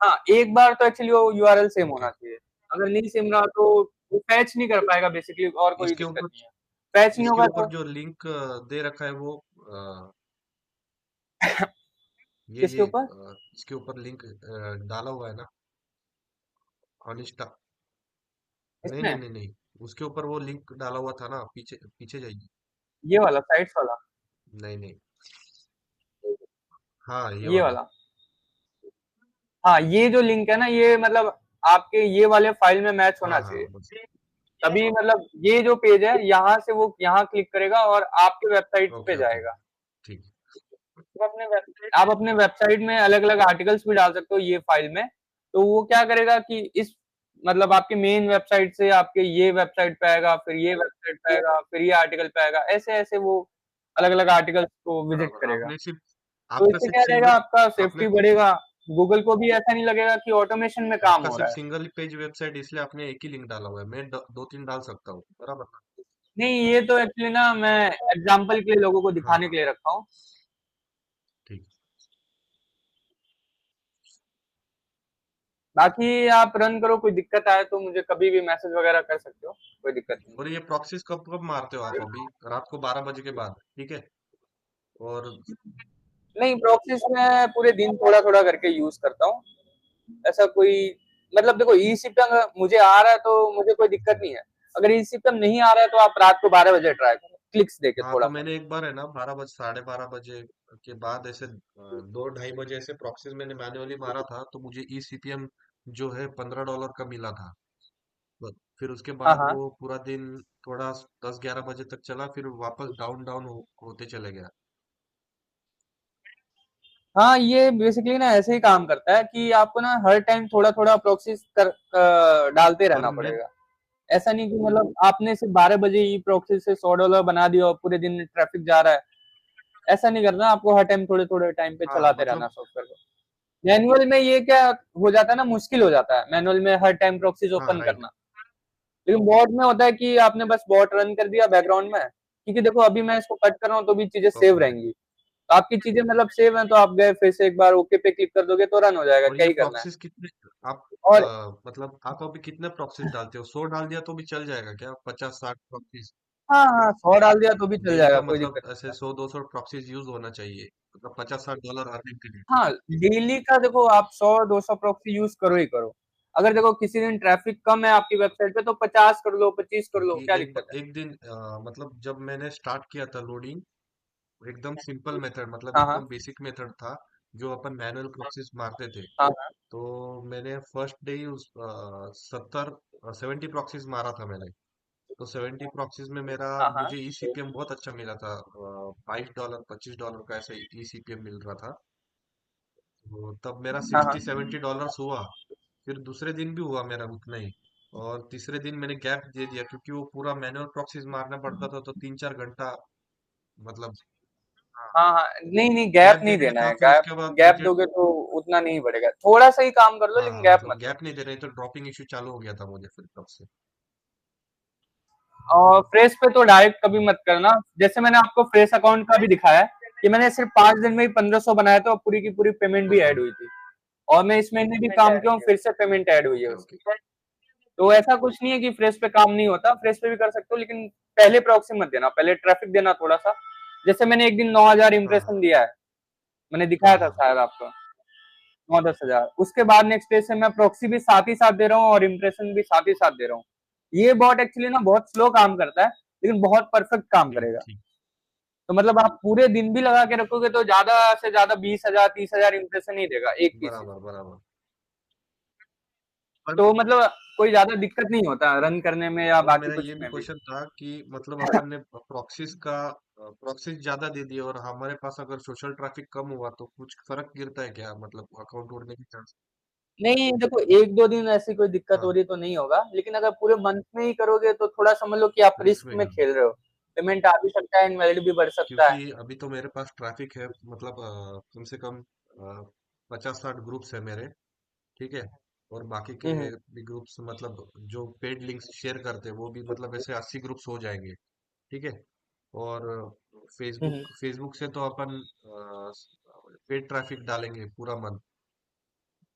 Speaker 2: हाँ, एक बार तो एक्चुअली वो यूआरएल सेम
Speaker 1: ओके।
Speaker 2: होना चाहिए। अगर नहीं सेम रहा तो वो फैच नहीं कर पाएगा बेसिकली, और कोई
Speaker 1: इसके
Speaker 2: दिक्कत
Speaker 1: ऊपर
Speaker 2: नहीं है। फैच नहीं
Speaker 1: इसके
Speaker 2: होगा
Speaker 1: ऊपर
Speaker 2: तो
Speaker 1: जो लिंक दे रखा है वो
Speaker 2: किसके ऊपर?
Speaker 1: इसके ऊपर लिंक डाला हुआ है ना, अनिष्टा। नहीं नहीं
Speaker 2: इसमें
Speaker 1: नहीं नहीं, उसके ऊपर वो लिंक डाला हुआ था ना, पीछे पीछे जाइए।
Speaker 2: ये वाला साइट्स वाला,
Speaker 1: नहीं नहीं, हाँ ये
Speaker 2: ये
Speaker 1: वाला।
Speaker 2: वाला। हाँ, ये जो लिंक है ना, ये मतलब आपके ये वाले फाइल में मैच होना
Speaker 1: हाँ हाँ
Speaker 2: चाहिए।
Speaker 1: बस।
Speaker 2: तभी मतलब ये जो पेज है यहाँ से वो यहाँ क्लिक करेगा और आपके वेबसाइट पे
Speaker 1: ओके ओके,
Speaker 2: जाएगा।
Speaker 1: ठीक।
Speaker 2: आप अपने वेबसाइट में अलग अलग आर्टिकल्स भी डाल सकते हो ये फाइल में। तो वो क्या करेगा कि इस मतलब आपके मेन वेबसाइट से आपके ये वेबसाइट पे आएगा, फिर ये वेबसाइट पे आएगा, फिर ये आर्टिकल पे आएगा, ऐसे ऐसे वो अलग अलग आर्टिकल्स को विजिट
Speaker 1: बराबर,
Speaker 2: करेगा।
Speaker 1: आपने सिर्फ
Speaker 2: तो
Speaker 1: आपका
Speaker 2: इससे
Speaker 1: सिर्फ
Speaker 2: क्या रहेगा,
Speaker 1: सिंगल
Speaker 2: आपका
Speaker 1: आपने
Speaker 2: सेफ्टी बढ़ेगा। गूगल को भी ऐसा नहीं लगेगा कि ऑटोमेशन में काम
Speaker 1: आपका
Speaker 2: हो
Speaker 1: सिर्फ
Speaker 2: रहा है।
Speaker 1: सिंगल पेज वेबसाइट, इसलिए आपने एक ही लिंक डाला हुआ है। मैं दो तीन डाल सकता हूँ, बराबर।
Speaker 2: नहीं, ये तो एक्चुअली ना मैं एग्जाम्पल के लिए लोगों को
Speaker 1: हाँ
Speaker 2: दिखाने
Speaker 1: हाँ,
Speaker 2: के लिए रखा हूँ।
Speaker 1: ठीक।
Speaker 2: बाकी आप रन करो, कोई दिक्कत आए तो मुझे कभी भी मैसेज वगैरह कर सकते हो, कोई दिक्कत नहीं।
Speaker 1: और ये प्रॉक्सीज कब कब मारते हो आप? अभी रात को 12 बजे के बाद, ठीक है। और
Speaker 2: नहीं, प्रॉक्सीज में पूरे दिन थोड़ा थोड़ा करके यूज करता हूँ। ऐसा कोई मतलब देखो, ई सीपीएम मुझे आ रहा है तो मुझे कोई दिक्कत नहीं है। अगर ई सीपीएम नहीं आ रहा है तो आप रात को 12 बजे ट्राई करो, क्लिक्स देके
Speaker 1: हाँ,
Speaker 2: थोड़ा
Speaker 1: तो
Speaker 2: सा।
Speaker 1: मैंने एक बार है ना 12 बजे, 12:30 बजे के बाद ऐसे 2 ढाई बजे ऐसे प्रॉक्सीज मैंने मैन्युअली मारा था, तो मुझे ई सीपीएम जो है $15 का मिला था। फिर उसके
Speaker 2: हाँ,
Speaker 1: बाद
Speaker 2: हाँ।
Speaker 1: वो पूरा दिन थोड़ा 10-11 बजे तक चला, फिर वापस डाउन डाउन होते चले गया।
Speaker 2: हाँ, ये बेसिकली ना ऐसे ही काम करता है कि आपको ना हर टाइम थोड़ा थोड़ा प्रॉक्सीज डालते
Speaker 1: पर
Speaker 2: रहना
Speaker 1: मैं
Speaker 2: पड़ेगा। ऐसा नहीं कि मतलब आपने सिर्फ 12 बजे ही प्रॉक्सी से $100 बना दिया और पूरे दिन ट्रैफिक जा रहा है। ऐसा नहीं करना, आपको हर टाइम थोड़े थोड़े टाइम पे
Speaker 1: हाँ
Speaker 2: चलाते रहना
Speaker 1: मतलब,
Speaker 2: सॉफ्टवेयर को। मैनुअल में ये क्या हो जाता है ना, मुश्किल हो जाता है मैनुअल में हर टाइम प्रॉक्सीज
Speaker 1: हाँ
Speaker 2: ओपन
Speaker 1: राइट।
Speaker 2: करना। लेकिन बॉट में होता है कि आपने बस बॉट रन कर दिया बैकग्राउंड में, क्योंकि देखो अभी मैं इसको कट कर रहा हूँ तो भी चीजें सेव
Speaker 1: ओके।
Speaker 2: रहेंगी। तो आपकी चीजें मतलब सेव हैं, तो आप गए फिर से एक बार ओके पे क्लिक कर दोगे तो रन हो जाएगा,
Speaker 1: और
Speaker 2: क्या
Speaker 1: ये
Speaker 2: ही करना है।
Speaker 1: प्रॉक्सीज कितने आप
Speaker 2: और
Speaker 1: मतलब आप अभी कितने प्रॉक्सीज डालते हो? 100 डाल दिया तो भी चल जाएगा क्या? 50-60 प्रॉक्सीज
Speaker 2: हाँ, हाँ, 100 डाल दिया तो भी चल
Speaker 1: डेली
Speaker 2: जाएगा,
Speaker 1: का,
Speaker 2: कोई
Speaker 1: मतलब
Speaker 2: दिक्कत नहीं
Speaker 1: ऐसे
Speaker 2: है।
Speaker 1: 100-200 प्रॉक्सीज यूज होना चाहिए, मतलब $50-60 अर्निंग के लिए।
Speaker 2: हाँ, डेली का देखो आप 100-200 प्रॉक्सी यूज करो ही करो। अगर देखो किसी दिन ट्रैफिक कम है आपकी वेबसाइट पे तो 50 कर लो, 25 कर लो,
Speaker 1: क्योंकि
Speaker 2: क्या दिक्कत है।
Speaker 1: एक दिन मतलब जब मैंने स्टार्ट किया था लोडिंग, एकदम सिंपल मेथड, मतलब
Speaker 2: हाँ, हाँ।
Speaker 1: एकदम बेसिक मेथड था, जो अपन मैनुअल प्रॉक्सीज मारते थे।
Speaker 2: हाँ, हाँ।
Speaker 1: तो मैंने फर्स्ट डे ही उस 70 प्रॉक्सीज मारा था मैंने। तो 70 प्रॉक्सीज में मेरा
Speaker 2: हाँ, हाँ।
Speaker 1: मुझे ई सीपीएम बहुत अच्छा मिला था, $22 $25 का ऐसे ई सीपीएम मिल रहा था। तो तब मेरा
Speaker 2: हाँ,
Speaker 1: 60-70 डॉलर
Speaker 2: हाँ।
Speaker 1: हुआ। फिर दूसरे दिन भी हुआ मेरा उतना ही। और तीसरे दिन मैंने गैप दे दिया, क्योंकि वो पूरा मैनुअल प्रॉक्सीज मारना पड़ता था, तो 3-4 घंटा, मतलब, हाँ,
Speaker 2: हाँ, हाँ। नहीं, नहीं, गैप
Speaker 1: गैप दे
Speaker 2: नहीं
Speaker 1: दिया
Speaker 2: देना
Speaker 1: था।
Speaker 2: है।
Speaker 1: फिर
Speaker 2: गैप
Speaker 1: उसके बाद
Speaker 2: गैप
Speaker 1: मुझे,
Speaker 2: दोगे तो उतना नहीं बढ़ेगा, थोड़ा सा ही काम कर लो
Speaker 1: हाँ
Speaker 2: लेकिन
Speaker 1: हाँ,
Speaker 2: गैप
Speaker 1: मतलब
Speaker 2: मत लो।
Speaker 1: गैप नहीं दे रहे तो ड्रॉपिंग इश्यू चालू हो गया था मुझे फिर तब से।
Speaker 2: और फ्रेश पे तो डायरेक्ट कभी मत करना। जैसे मैंने आपको फ्रेश अकाउंट का भी दिखाया है कि मैंने सिर्फ 5 दिन में ही 1500 बनाया था और पूरी की पूरी पेमेंट भी
Speaker 1: ओके
Speaker 2: ऐड हुई थी। और मैं इस महीने भी काम किया हूँ, फिर से पेमेंट ऐड हुई है
Speaker 1: ओके ओके।
Speaker 2: उसकी। तो ऐसा कुछ नहीं है कि फ्रेश पे काम नहीं होता, फ्रेश पे भी कर सकते हो, लेकिन पहले प्रॉक्सी मत देना, पहले ट्रैफिक देना थोड़ा सा। जैसे मैंने एक दिन 9,000
Speaker 1: हाँ हाँ
Speaker 2: इंप्रेशन दिया है, मैंने
Speaker 1: हाँ
Speaker 2: दिखाया था
Speaker 1: हाँ।
Speaker 2: शायद आपको, 9-10 हजार। उसके बाद नेक्स्ट डे से मैं प्रॉक्सी भी साथ ही साथ दे रहा हूँ और इम्प्रेशन भी साथ ही साथ दे रहा हूँ। ये बॉट एक्चुअली ना बहुत स्लो काम करता है, लेकिन बहुत परफेक्ट काम
Speaker 1: ठीक
Speaker 2: करेगा।
Speaker 1: ठीक।
Speaker 2: तो मतलब आप पूरे दिन भी लगा के रखोगे तो ज्यादा से ज्यादा 20,000 30,000 इम्प्रेशन ही देगा एक पीस से।
Speaker 1: बराबर बराबर। पर
Speaker 2: तो मतलब कोई ज्यादा दिक्कत नहीं होता रन करने में या
Speaker 1: और
Speaker 2: बाकी
Speaker 1: मेरा
Speaker 2: कुछ
Speaker 1: ये भी
Speaker 2: में भी।
Speaker 1: क्वेश्चन था कि मतलब अपन ने प्रॉक्सीज का प्रॉक्सीज ज्यादा दे दिए और हमारे पास अगर सोशल ट्रैफिक कम हुआ तो कुछ फर्क गिरता है क्या, मतलब अकाउंट उड़ने की चांस?
Speaker 2: नहीं देखो, 1-2 दिन ऐसी कोई दिक्कत हो
Speaker 1: हाँ,
Speaker 2: रही तो नहीं होगा, लेकिन अगर पूरे मंथ में ही करोगे तो थोड़ा समझ लो कि आप
Speaker 1: रिस्क
Speaker 2: रिस्क
Speaker 1: में
Speaker 2: में
Speaker 1: है।
Speaker 2: खेल रहे हो। पेमेंट आ भी सकता है, इनवैलिड भी बढ़ सकता
Speaker 1: क्योंकि
Speaker 2: है।
Speaker 1: अभी तो मेरे पास ट्रैफिक है, मतलब कम से कम 50-60 ग्रुप्स है मेरे। ठीक है। और बाकी के
Speaker 2: हम्म
Speaker 1: भी ग्रुप्स, मतलब जो पेड लिंक्स शेयर करते हैं वो भी, मतलब ऐसे 80 ग्रुप्स हो जाएंगे। ठीक है। और
Speaker 2: हम्म
Speaker 1: फेसबुक फेसबुक से तो अपन पेड ट्रैफिक डालेंगे पूरा मंथ।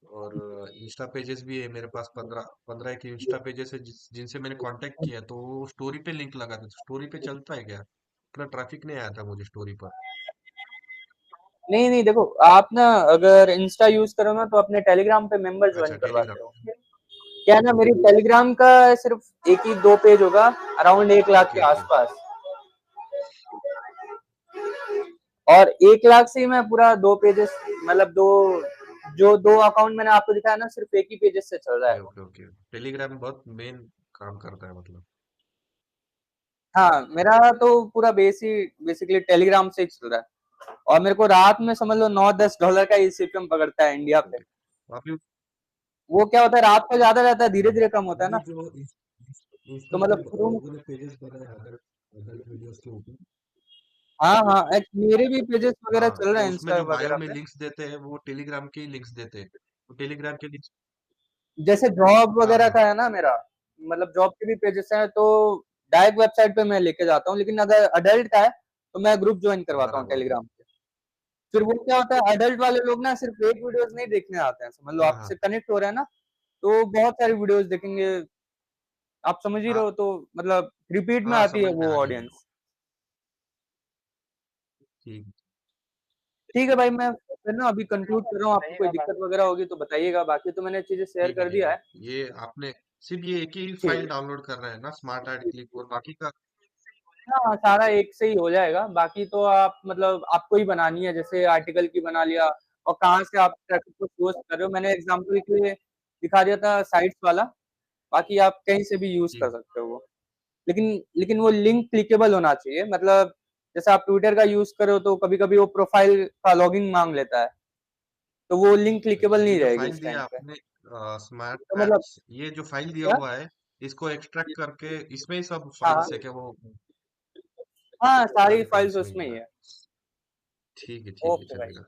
Speaker 1: और इंस्टा पेजेस भी है मेरे पास, 15 एक इंस्टा पेजेस है जिनसे मैंने कांटेक्ट किया है, तो वो स्टोरी पे लिंक लगा देते, स्टोरी पे चलता है क्या? इतना ट्रैफिक नहीं आया था मुझे स्टोरी पर।
Speaker 2: नहीं नहीं, देखो आप ना अगर इंस्टा यूज करो ना तो अपने टेलीग्राम पे मेंबर
Speaker 1: अच्छा,
Speaker 2: ज्वाइन करवाते
Speaker 1: टेलीग्राम।
Speaker 2: हो। क्या है ना, मेरी टेलीग्राम का सिर्फ एक ही दो पेज होगा, अराउंड 1 लाख
Speaker 1: ओके
Speaker 2: के
Speaker 1: ओके।
Speaker 2: आसपास। और 1 लाख से ही मैं पूरा 2 पेजेस, मतलब दो, जो 2 अकाउंट मैंने आपको दिखाया ना, सिर्फ एक ही पेजेस से चल रहा
Speaker 1: ओके
Speaker 2: है वो।
Speaker 1: Okay okay. टेलीग्राम बहुत मेन काम करता है मतलब।
Speaker 2: हाँ, मेरा तो पूरा बेसिकली टेलीग्राम से ही चल रहा है। और मेरे को रात में समझ लो $9-10 का सीपीएम पकड़ता है इंडिया
Speaker 1: ओके
Speaker 2: पे।
Speaker 1: ओके। अभी
Speaker 2: वो क्या होता है, रात को ज्यादा रहता है, धीरे धीरे कम होता है
Speaker 1: अभी
Speaker 2: ना।
Speaker 1: जो
Speaker 2: तो
Speaker 1: इंस्टा पे
Speaker 2: मतलब शुरू,
Speaker 1: लोगों ने पेजेस बनाए अदर अदर वीडियोस के ऊपर।
Speaker 2: हाँ हाँ, मेरे भी पेजेस वगैरह
Speaker 1: हाँ,
Speaker 2: चल रहे
Speaker 1: तो
Speaker 2: हैं
Speaker 1: उसमें
Speaker 2: इंस्टा
Speaker 1: जो बायो
Speaker 2: वगैरह
Speaker 1: में
Speaker 2: पे।
Speaker 1: लिंक्स देते हैं वो टेलीग्राम के ही लिंक्स देते हैं, तो टेलीग्राम के लिंक्स।
Speaker 2: जैसे जॉब
Speaker 1: हाँ
Speaker 2: वगैरह
Speaker 1: हाँ।
Speaker 2: का है ना मेरा, मतलब जॉब के भी पेजेस हैं, तो डायरेक्ट वेबसाइट पे मैं लेके जाता हूँ, लेकिन अगर अडल्ट का है तो मैं ग्रुप ज्वाइन करवाता हूँ
Speaker 1: बराबर।
Speaker 2: टेलीग्राम पे। फिर वो क्या होता है, अडल्ट वाले लोग ना सिर्फ एक वीडियोस नहीं देखने आते हैं, समझ लो
Speaker 1: हाँ हाँ
Speaker 2: आपसे कनेक्ट हो रहे हैं ना, तो बहुत सारी वीडियोस देखेंगे। आप समझ ही रहे
Speaker 1: हाँ
Speaker 2: हो, तो मतलब रिपीट में
Speaker 1: हाँ,
Speaker 2: आती है
Speaker 1: समझ में
Speaker 2: वो
Speaker 1: आ रही है मेरे को।
Speaker 2: ऑडियंस।
Speaker 1: ठीक।
Speaker 2: ठीक है भाई, मैं फिर ना अभी कंक्लूड कर रहा हूँ, आपको कोई दिक्कत वगैरह होगी तो बताइएगा, बाकी तो मैंने चीजें शेयर
Speaker 1: ठीक है
Speaker 2: कर
Speaker 1: ठीक
Speaker 2: दिया
Speaker 1: है।
Speaker 2: है।
Speaker 1: ये आपने सिर्फ ये एक ही
Speaker 2: ठीक
Speaker 1: फाइल
Speaker 2: है।
Speaker 1: डाउनलोड कर रहे हैं ना, स्मार्ट एड क्लिप, और बाकी का?
Speaker 2: हाँ, सारा एक से ही हो जाएगा, बाकी तो आप मतलब आपको ही बनानी है, जैसे आर्टिकल की बना लिया। और कहाँ से आप ट्रैफिक को सोर्स कर रहे हो, मैंने एग्जांपल के लिए दिखा दिया था साइट्स वाला। बाकी आप कहीं से भी यूज कर
Speaker 1: ठीक।
Speaker 2: सकते हो वो। लेकिन लेकिन वो लिंक क्लिकेबल होना चाहिए, मतलब जैसे आप ट्विटर का यूज करो तो कभी कभी वो प्रोफाइल का लॉगिन मांग लेता है, तो वो लिंक
Speaker 1: अच्छा,
Speaker 2: क्लिकेबल
Speaker 1: ये
Speaker 2: नहीं
Speaker 1: जो
Speaker 2: रहेगी
Speaker 1: फाइल
Speaker 2: उस
Speaker 1: दिया
Speaker 2: टाइम पे।
Speaker 1: आपने, स्मार्ट
Speaker 2: तो मतलब
Speaker 1: एड्स, ये जो फाइल दिया
Speaker 2: क्या,
Speaker 1: हुआ है, इसको एक्सट्रैक्ट करके इसमें ही सब
Speaker 2: हाँ
Speaker 1: फाइल्स है
Speaker 2: हाँ
Speaker 1: क्या वो?
Speaker 2: हाँ, सारी
Speaker 1: सारी
Speaker 2: फाइल्स
Speaker 1: फाइल्स में ही
Speaker 2: उसमें
Speaker 1: है
Speaker 2: ही
Speaker 1: ना?
Speaker 2: है।
Speaker 1: ठीक है,
Speaker 2: ओके भाई।
Speaker 1: चलेगा।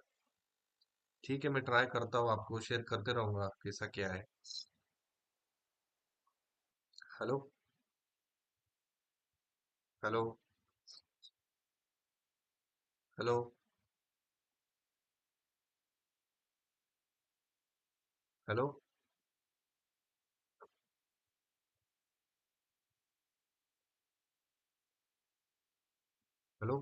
Speaker 1: ठीक है, मैं ट्राई करता हूँ, आपको शेयर करते रहूंगा कैसा क्या है। Hello. Hello. Hello. Hello. Hello.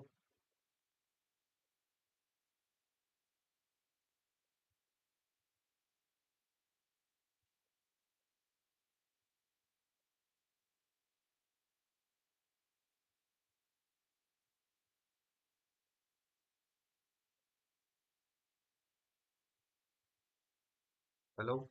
Speaker 1: Hello.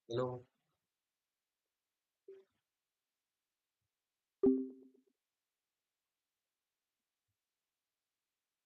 Speaker 1: Hello.